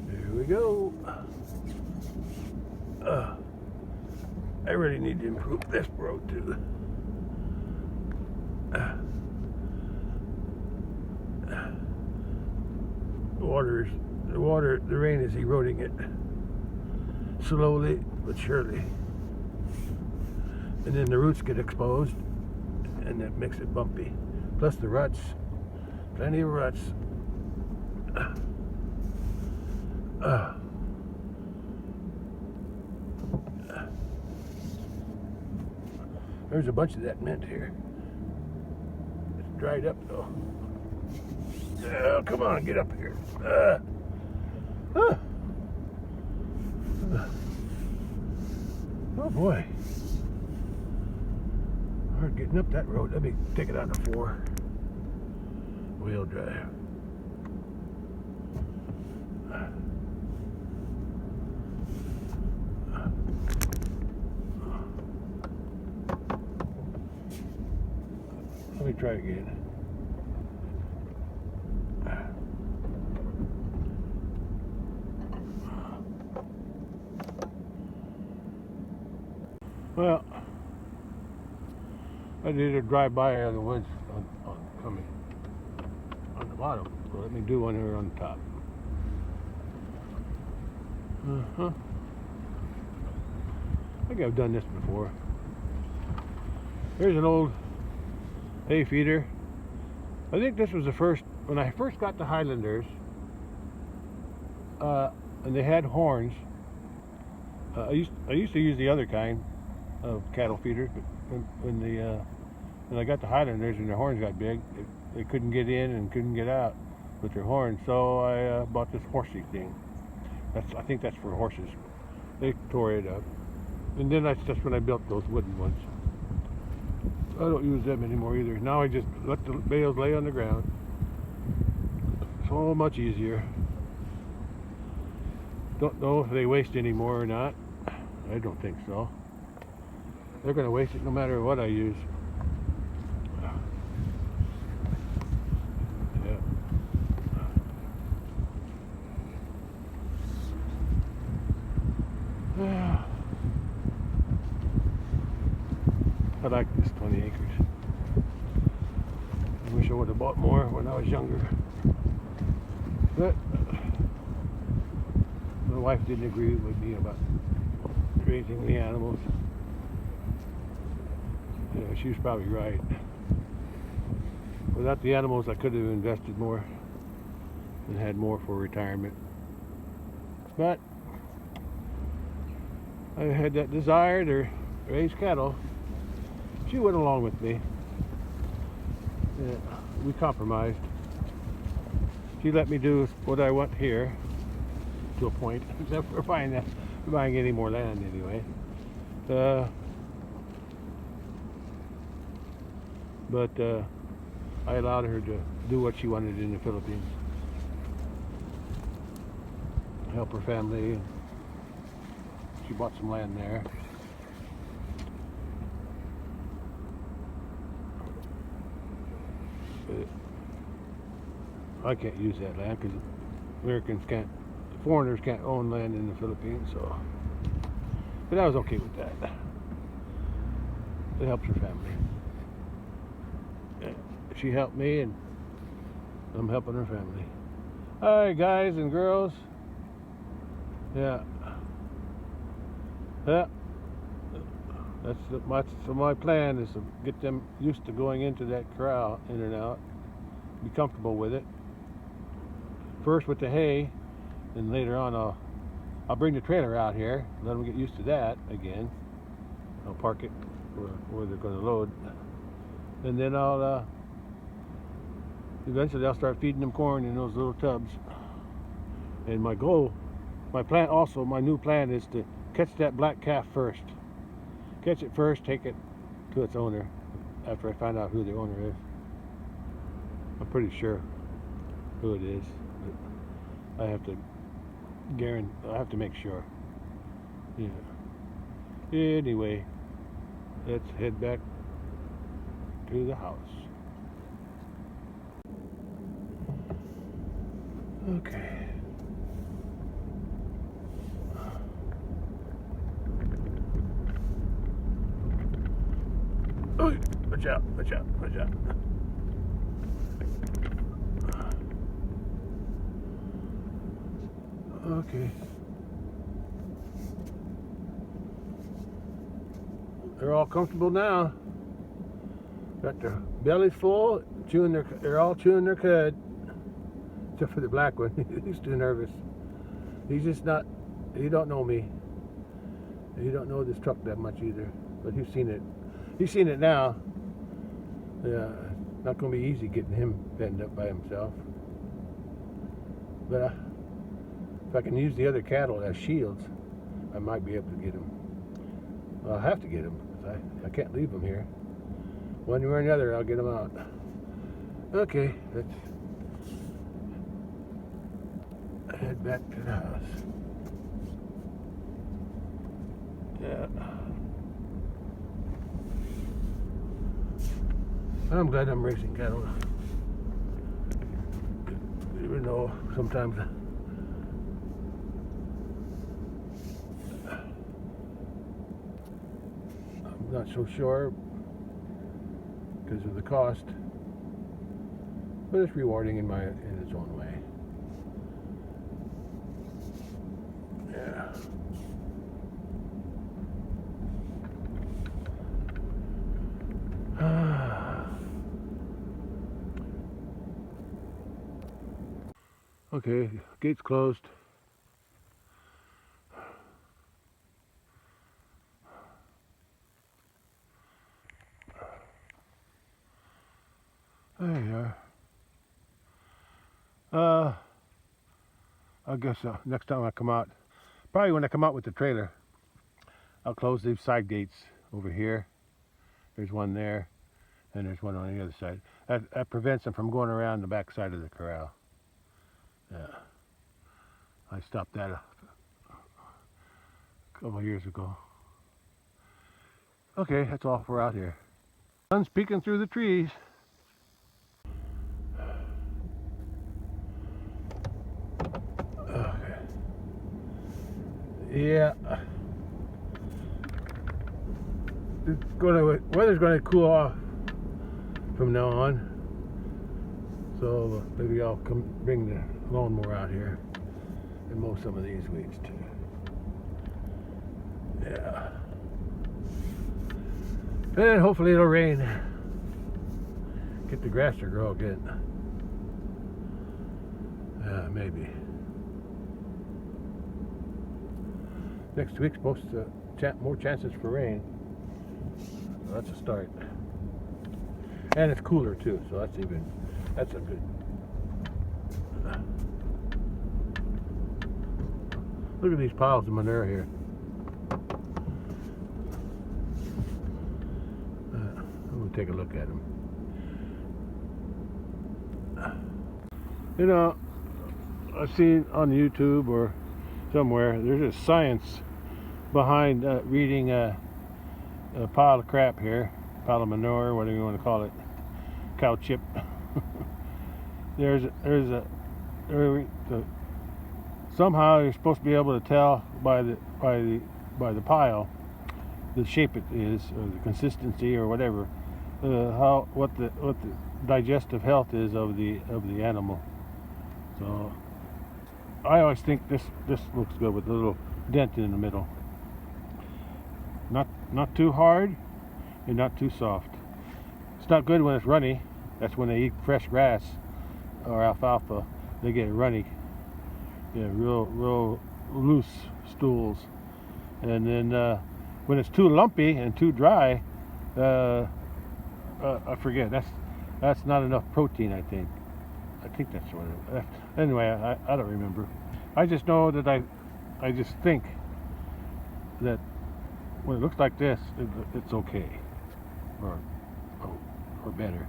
Here we go. I really need to improve this road too. The rain is eroding it slowly but surely, and then the roots get exposed, and that makes it bumpy. Plus the ruts, plenty of ruts. There's a bunch of that mint here. It's dried up though. Oh, come on, get up here. Oh boy. Hard getting up that road. Let me take it on the 4-wheel drive. Let me try again. Well, I did a drive-by of the woods on coming on the bottom, so let me do one here on the top. I think I've done this before. Here's an old hay feeder. I think this was the first, when I first got the Highlanders, and they had horns. I used to use the other kind of cattle feeders, but when I got the Highlanders and their horns got big, they couldn't get in and couldn't get out with their horns. So I bought this horsey thing. I think that's for horses. They tore it up, and then that's when I built those wooden ones. I don't use them anymore either. Now I just let the bales lay on the ground. So much easier. Don't know if they waste any more or not. I don't think so. They're going to waste it no matter what I use. Yeah. I like this 20 acres. I wish I would have bought more when I was younger. But my wife didn't agree with me about raising the animals. Yeah, she was probably right. Without the animals, I could have invested more and had more for retirement. But I had that desire to raise cattle. She went along with me. Yeah, we compromised. She let me do what I want here to a point, except for buying any more land anyway. But I allowed her to do what she wanted in the Philippines. Help her family. She bought some land there. I can't use that land because foreigners can't own land in the Philippines, so. But I was okay with that. It helps her family. She helped me, and I'm helping her family. All right, guys and girls. Yeah. So my plan is to get them used to going into that corral, in and out, be comfortable with it. First with the hay, and later on I'll bring the trailer out here, let them get used to that again. I'll park it where they're going to load, and then eventually I'll start feeding them corn in those little tubs. And my new plan is to catch that black calf first. Catch it first, take it to its owner after I find out who the owner is. I'm pretty sure who it is, but I have to make sure. Yeah. Anyway, let's head back to the house. Okay. Oh, watch out, watch out, watch out. Okay. They're all comfortable now. Got their bellies full, they're all chewing their cud. Except for the black one. He's too nervous. He don't know me. He don't know this truck that much either. But he's seen it. He's seen it now. Yeah, not going to be easy getting him bent up by himself. But if I can use the other cattle as shields, I might be able to get him. Well, I'll have to get him, because I can't leave him here. One way or another, I'll get him out. Okay, let's head back to the house. Yeah. I'm glad I'm raising cattle. Even though sometimes I'm not so sure because of the cost, but it's rewarding in its own way. Yeah. Okay, gate's closed. There you are. I guess next time I come out, probably when I come out with the trailer, I'll close these side gates over here. There's one there, and there's one on the other side. That prevents them from going around the back side of the corral. Yeah, I stopped that a couple of years ago. Okay, that's all for out here. Sun's peeking through the trees. Okay. Yeah. Weather's going to cool off from now on. So maybe I'll bring the lawnmower out here and mow some of these weeds too. Yeah. And hopefully it'll rain. Get the grass to grow again. Yeah, maybe. Next week's supposed to more chances for rain. So that's a start. And it's cooler too, so that's a good. Look at these piles of manure here. I'm gonna take a look at them. You know, I've seen on YouTube or somewhere there's a science behind reading a pile of crap here, pile of manure, whatever you want to call it, cow chip. Somehow you're supposed to be able to tell by the pile the shape it is, or the consistency, or whatever, what the digestive health is of the animal. So I always think this looks good with a little dent in the middle. Not too hard and not too soft. It's not good when it's runny. That's when they eat fresh grass or alfalfa. They get runny. Yeah, real loose stools. And then when it's too lumpy and too dry, I forget. That's not enough protein, I think. I think that's what it is. Anyway, I don't remember. I just know that I just think that when it looks like this, it's okay, or better.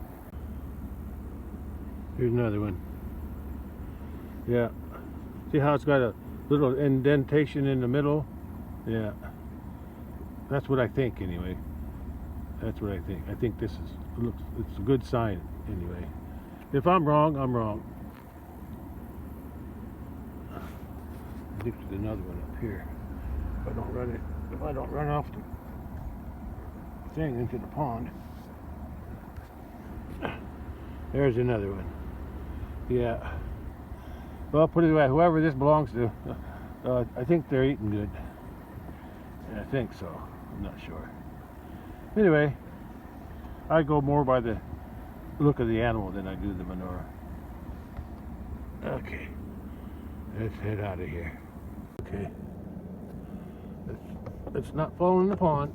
Here's another one. Yeah, see how it's got a little indentation in the middle? Yeah, that's what I think anyway. That's what I think. I think it's a good sign anyway. If I'm wrong, I'm wrong. I think there's another one up here. If I don't run off the thing into the pond. There's another one. Yeah. Well, put it away. Whoever this belongs to, I think they're eating good. I think so. I'm not sure. Anyway, I go more by the look of the animal than I do the manure. Okay. Let's head out of here. Okay. Let's not fall in the pond.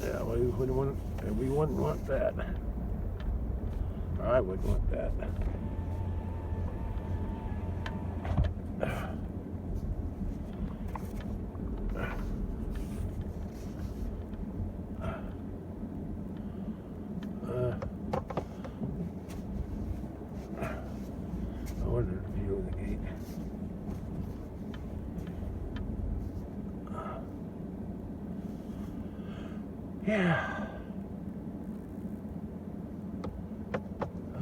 Yeah, we wouldn't want that. I wouldn't want that. I wonder the view of the gate. Yeah.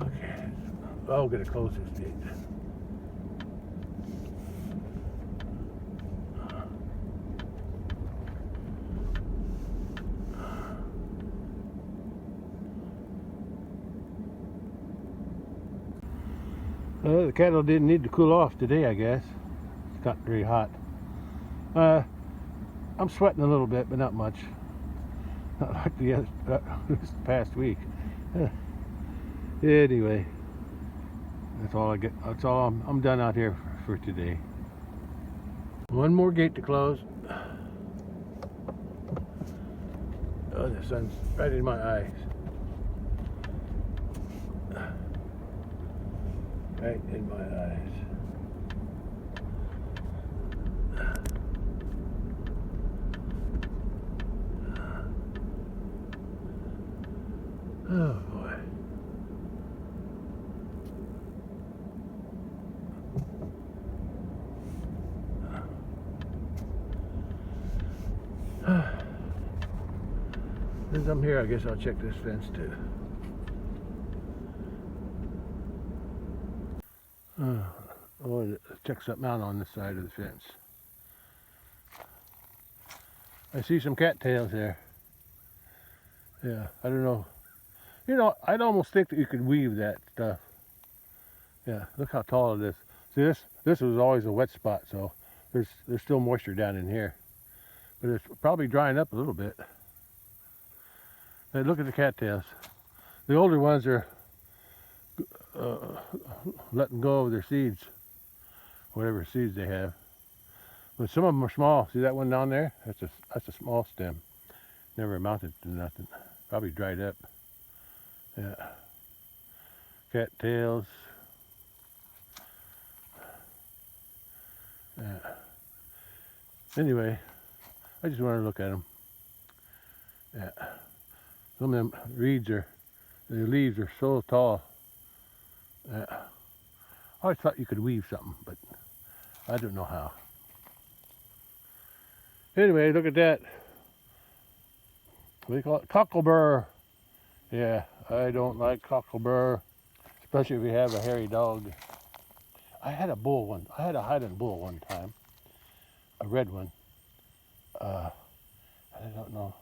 Okay. I'll get a closer gate. The cattle didn't need to cool off today, I guess. It's got very hot. I'm sweating a little bit, but not much. Not like this past week. Anyway, that's all I get. That's all. I'm done out here for today. One more gate to close. Oh, the sun's right in my eyes. Right in my eyes. Oh boy. Since I'm here, I guess I'll check this fence too. Oh, check something out on this side of the fence. I see some cattails there. Yeah, I don't know. You know, I'd almost think that you could weave that stuff. Yeah, look how tall it is. See, this was always a wet spot, so there's still moisture down in here, but it's probably drying up a little bit. Hey, look at the cattails. The older ones are letting go of their seeds, whatever seeds they have. But some of them are small. See that one down there? That's a small stem. Never amounted to nothing. Probably dried up. Yeah. Cattails. Yeah. Anyway, I just wanted to look at them. Yeah. Some of them the leaves are so tall. Yeah. I always thought you could weave something, but I don't know how. Anyway, look at that. What do you call it? Cocklebur. Yeah, I don't like cocklebur, especially if you have a hairy dog. I had a Highland bull one time, a red one. I don't know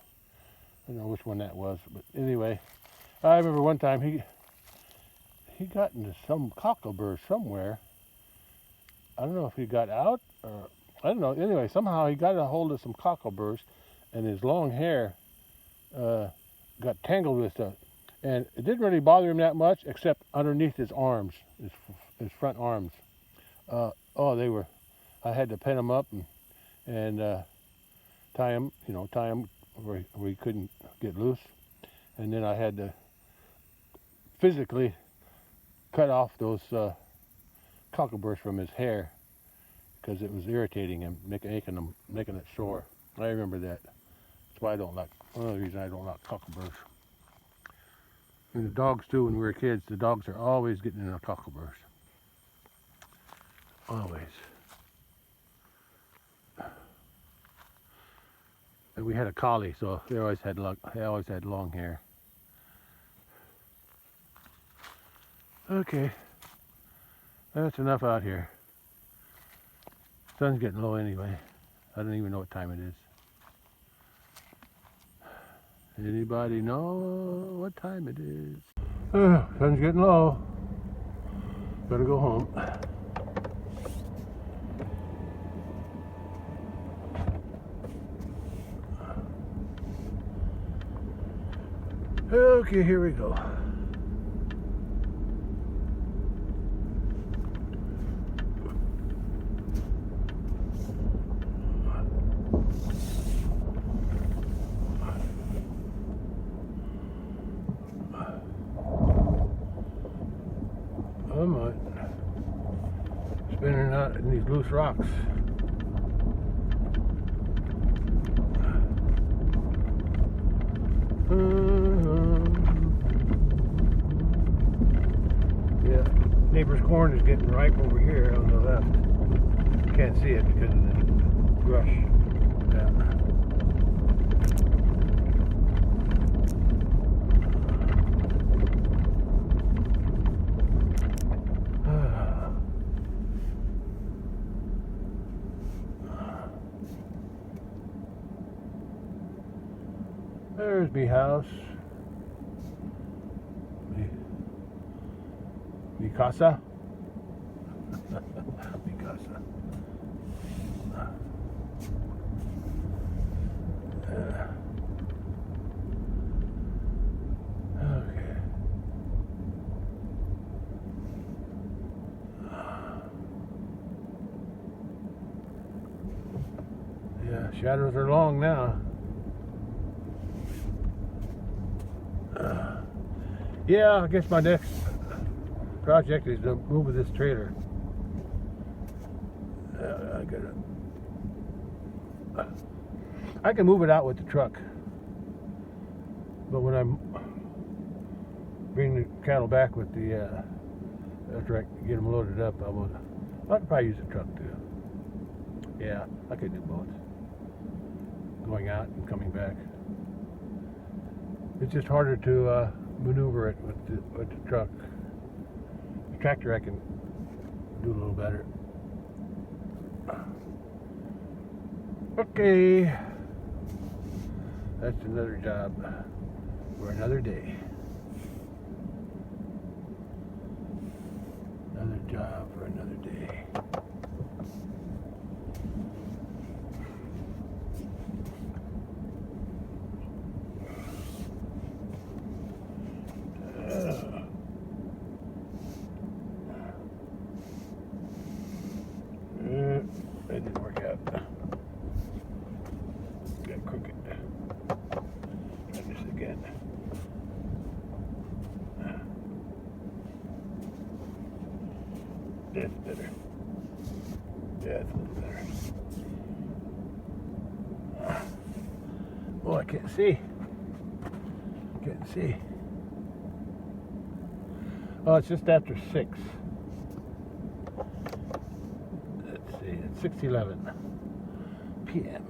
which one that was, but anyway, I remember one time he got into some cocklebur somewhere. I don't know if he got out or I don't know. Anyway, somehow he got a hold of some cockleburs, and his long hair got tangled with stuff. And it didn't really bother him that much, except underneath his arms, his front arms. I had to pin him up and tie him where he couldn't get loose. And then I had to physically cut off those cockleburs from his hair because it was irritating him, making it sore. I remember that. That's why one of the reasons I don't like cockleburs. And the dogs too, when we were kids, the dogs are always getting in the cockleburs. Always. And we had a collie, so they always had long hair. Okay. That's enough out here. Sun's getting low anyway. I don't even know what time it is. Anybody know what time it is? Sun's getting low. Better go home. Okay, here we go. I'm spinning out in these loose rocks. Yeah, neighbor's corn is getting ripe over here on the left. You can't see it because of the brush. Yeah. There's me house. Mi casa. Mi casa. Okay. Yeah, shadows are long now. Yeah, I guess my next project is to move this trailer. I can move it out with the truck, but when I bring the cattle back with the after I get them loaded up, I could probably use the truck too. Yeah, I could do both, going out and coming back. It's just harder to maneuver it with the truck. The tractor I can do a little better. Okay, that's another job for another day. Another job for another day. didn't work out. Got crooked. Try this again. That's better. Yeah, that's a little better. Oh, I can't see. Can't see. Oh, it's just after 6. Let's see, it's 6:11 p.m.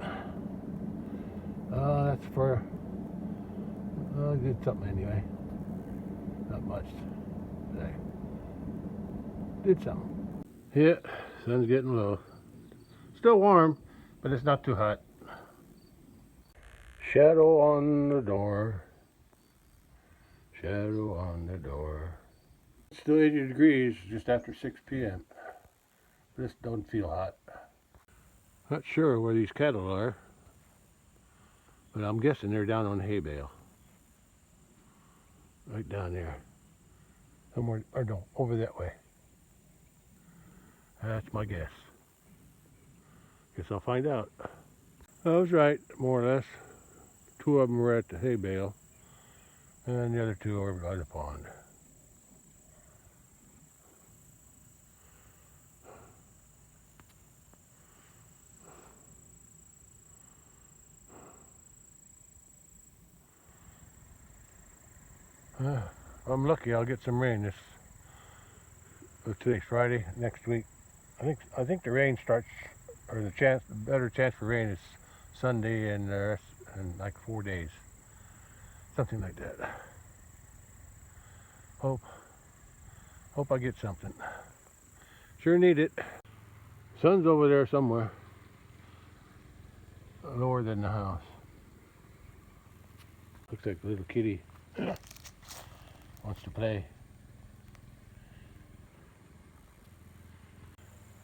That's for, I did something anyway. Not much. Today. Did something. Yeah, sun's getting low. Still warm, but it's not too hot. Shadow on the door. Shadow on the door. It's still 80 degrees just after 6 p.m. This don't feel hot. Not sure where these cattle are, but I'm guessing they're down on the hay bale. Right down there. Somewhere, or no, over that way. That's my guess. Guess I'll find out. I was right, more or less. 2 of them were at the hay bale, and the other 2 over by the pond. I'm lucky I'll get some rain today's Friday, next week. I think the rain starts, or the better chance for rain is Sunday and like 4 days. Something like that. Hope I get something. Sure need it. Sun's over there somewhere. Lower than the house. Looks like a little kitty. Wants to play.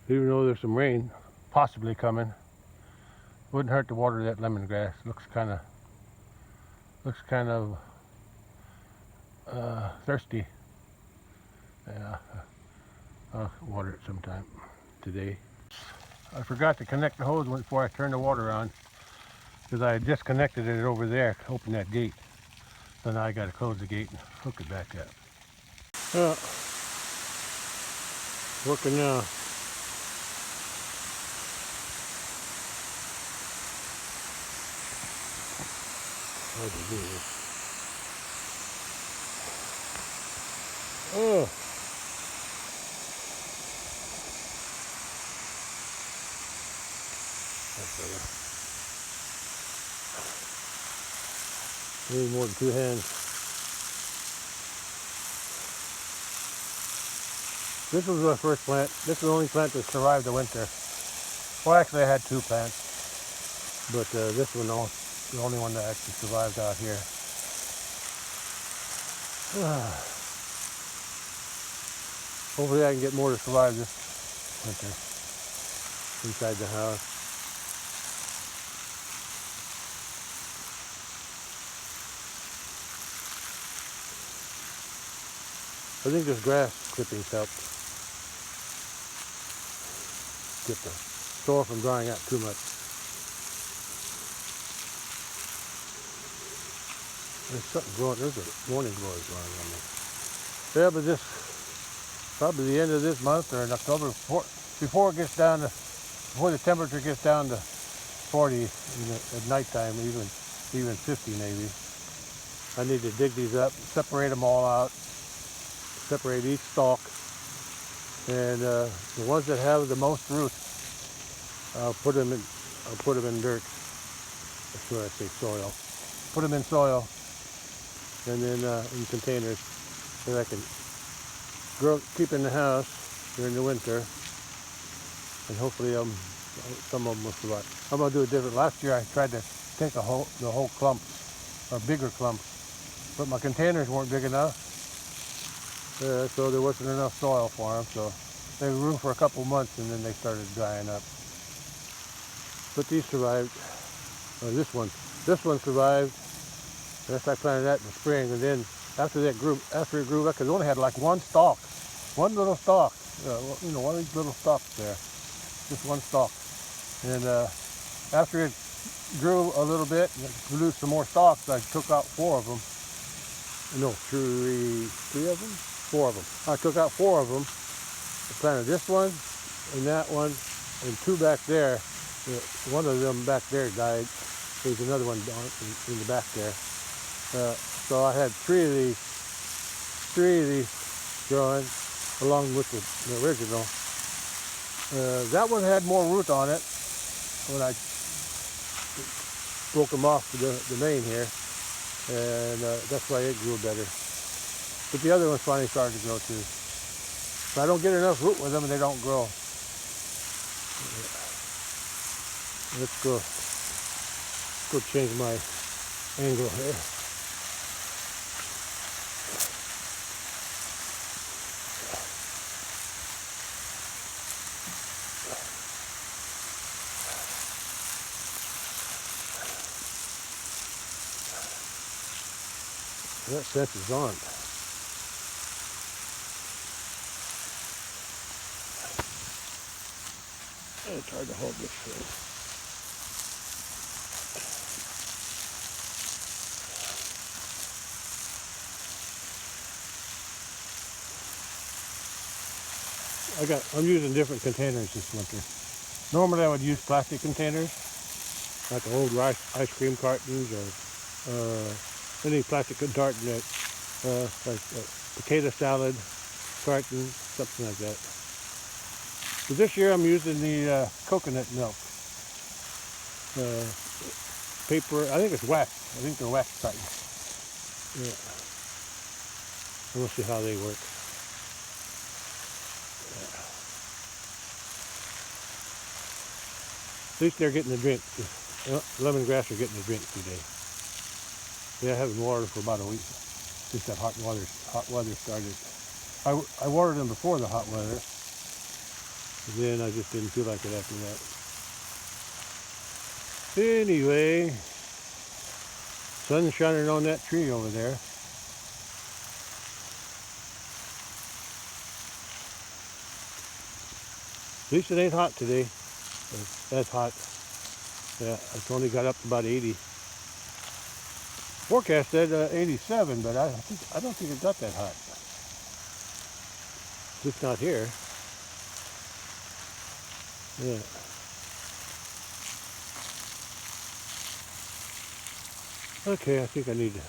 Even though there's some rain possibly coming, wouldn't hurt to water that lemongrass. Looks kind of thirsty. Yeah, I'll water it sometime today. I forgot to connect the hose before I turned the water on, because I had disconnected it over there, open that gate. So now I got to close the gate and hook it back up. Working now. Hard to do this. Oh. That's better. Need more than 2 hands. This was my first plant. This is the only plant that survived the winter. Well, actually I had 2 plants, but this one, the only one that actually survived out here. Hopefully I can get more to survive this winter inside the house. I think this grass clippings help get the soil from drying out too much. There's something growing, there's a morning glory growing on me. Yeah, but this, probably the end of this month or in October, before it gets down to, before the temperature gets down to 40 at nighttime, even 50 maybe, I need to dig these up, separate them all out. Separate each stalk, and the ones that have the most roots, I'll put them in dirt. That's what I say, soil. Put them in soil, and then in containers that I can keep in the house during the winter, and hopefully some of them will survive. I'm gonna do it different. Last year I tried to take the whole clump, or bigger clumps, but my containers weren't big enough. So there wasn't enough soil for them, so they grew for a couple months and then they started drying up. But these survived. This one survived. That's I planted that in the spring, and then after it grew up, because it only had like one stalk, one little stalk. One of these little stalks there, just one stalk. And after it grew a little bit and produced some more stalks, I took out 4 of them. No, 3 of them? 4 of them. I took out 4 of them. I planted this one and that one and 2 back there. One of them back there died. There's another one down in the back there. So I had 3 of these growing along with the original. That one had more root on it when I broke them off the main here, and that's why it grew better. But the other ones finally started to grow too. If I don't get enough root with them, they don't grow. Let's go change my angle here. That fence is on. It's hard to hold this thing. I'm using different containers this winter. Normally I would use plastic containers, like the old ice cream cartons or any plastic carton that, like potato salad carton, something like that. So this year I'm using the coconut milk paper. I think it's wax. I think they're wax cartons. Yeah. We'll see how they work. At least they're getting a drink. Lemongrass are getting a drink today. Yeah, I haven't watered for about a week since that hot weather started. I watered them before the hot weather. Then I just didn't feel like it after that. Anyway, sun's shining on that tree over there. At least it ain't hot today. That's hot. Yeah, it's only got up to about 80. Forecast said 87, but I don't think it got that hot. Just not here. Yeah. Okay, I think I need to.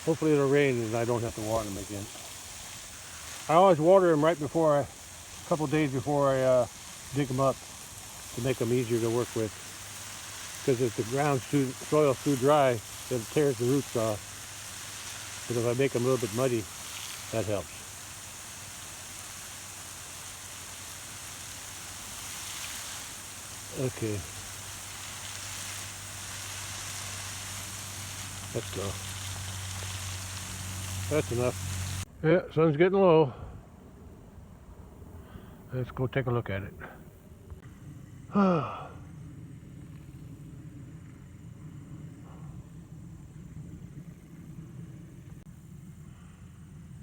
Hopefully it'll rain and I don't have to water them again. I always water them right before a couple days before I dig them up to make them easier to work with. Because if the soil's too dry, it tears the roots off. But if I make them a little bit muddy, that helps. Okay. Let's go. That's enough. Yeah, sun's getting low. Let's go take a look at it.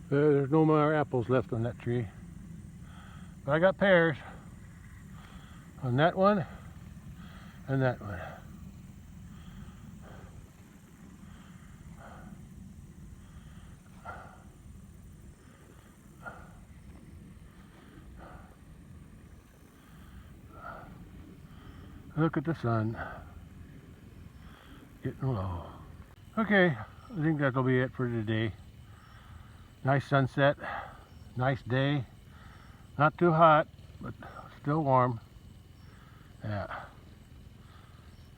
There's no more apples left on that tree. But I got pears on that one and that one. Look at the sun getting low. Okay, I think that'll be it for today. Nice sunset, nice day. Not too hot, but still warm. Yeah.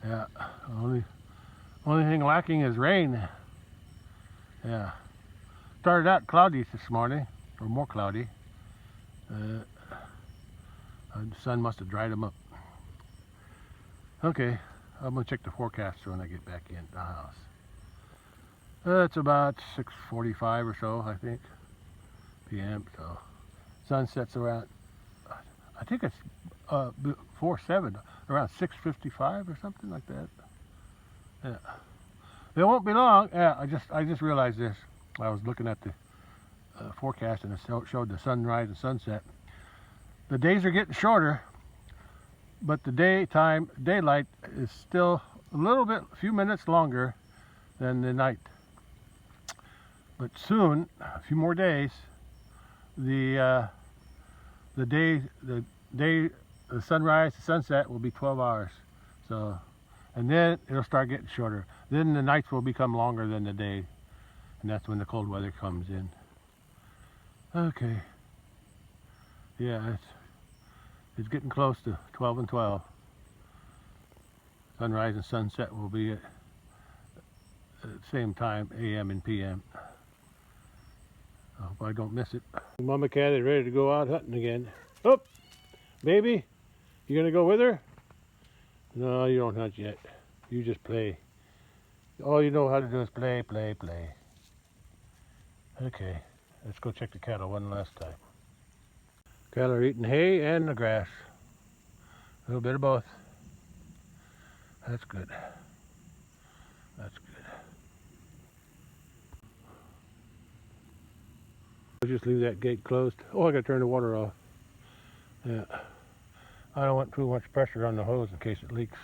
Yeah. Only thing lacking is rain. Yeah. Started out cloudy this morning, or more cloudy. The sun must have dried them up. Okay, I'm gonna check the forecast when I get back in the house. It's about 6:45 or so, I think, p.m. So sun sets around, I think it's before 7, around 6:55 or something like that. Yeah, it won't be long. Yeah, I just realized this. I was looking at the forecast and it showed the sunrise and sunset. the days are getting shorter, but the daylight is still a few minutes longer than the night. But soon, a few more days, the sunrise to sunset will be 12 hours. So, and then it'll start getting shorter. Then the nights will become longer than the day, and that's when the cold weather comes in. Okay. Yeah, it's getting close to 12 and 12. Sunrise and sunset will be at the same time, AM and PM. I hope I don't miss it. Mama cat is ready to go out hunting again. Oh, baby, you gonna go with her? No, you don't hunt yet. You just play. All you know how to do is play, play, play. Okay, let's go check the cattle one last time. Cattle are eating hay and the grass. A little bit of both. That's good. That's good. I'll just leave that gate closed. Oh, I gotta turn the water off. Yeah. I don't want too much pressure on the hose in case it leaks.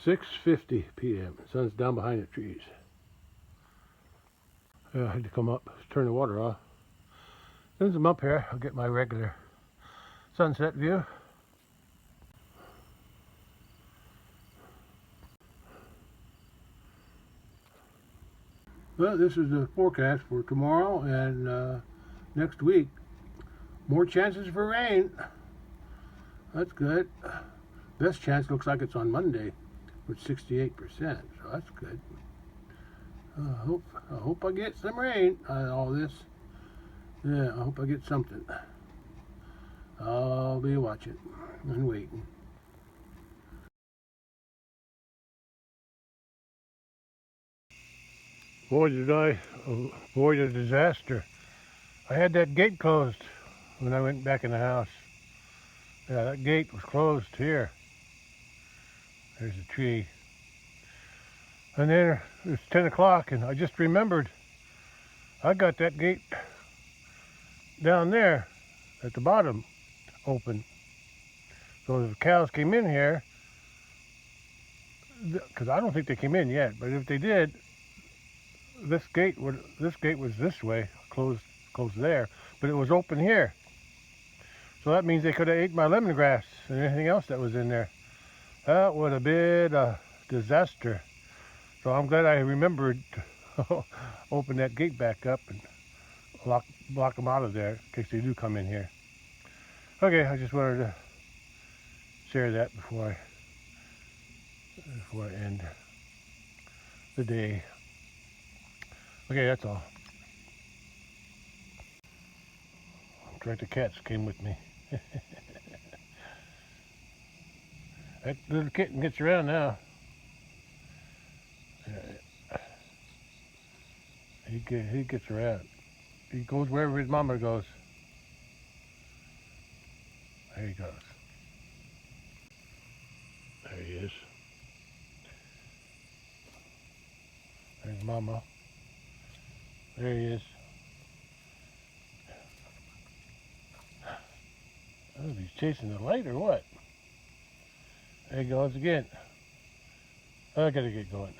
"6:50 p.m. Sun's down behind the trees. I had to come up, turn the water off. As I'm up here, I'll get my regular sunset view. Well, this is the forecast for tomorrow and next week. More chances for rain. That's good. Best chance looks like it's on Monday with 68%, so that's good. I hope I get some rain out of all this. Yeah, I hope I get something. I'll be watching and waiting. Boy, did I avoid a disaster. I had that gate closed when I went back in the house. Yeah, that gate was closed here. There's a tree. And then it was 10 o'clock and I just remembered I got that gate down there at the bottom open. So if the cows came in here, because I don't think they came in yet, but if they did, this gate was this way, closed there, but it was open here. So that means they could have ate my lemongrass and anything else that was in there. That would have been a disaster. So I'm glad I remembered to open that gate back up and block them out of there in case they do come in here. Okay, I just wanted to share that before I end the day. Okay, that's all. Looks like the cats came with me. That little kitten gets around now. He gets around. He goes wherever his mama goes. There he goes. There he is. There's mama. There he is. Oh, he's chasing the light or what? There he goes again. I gotta get going.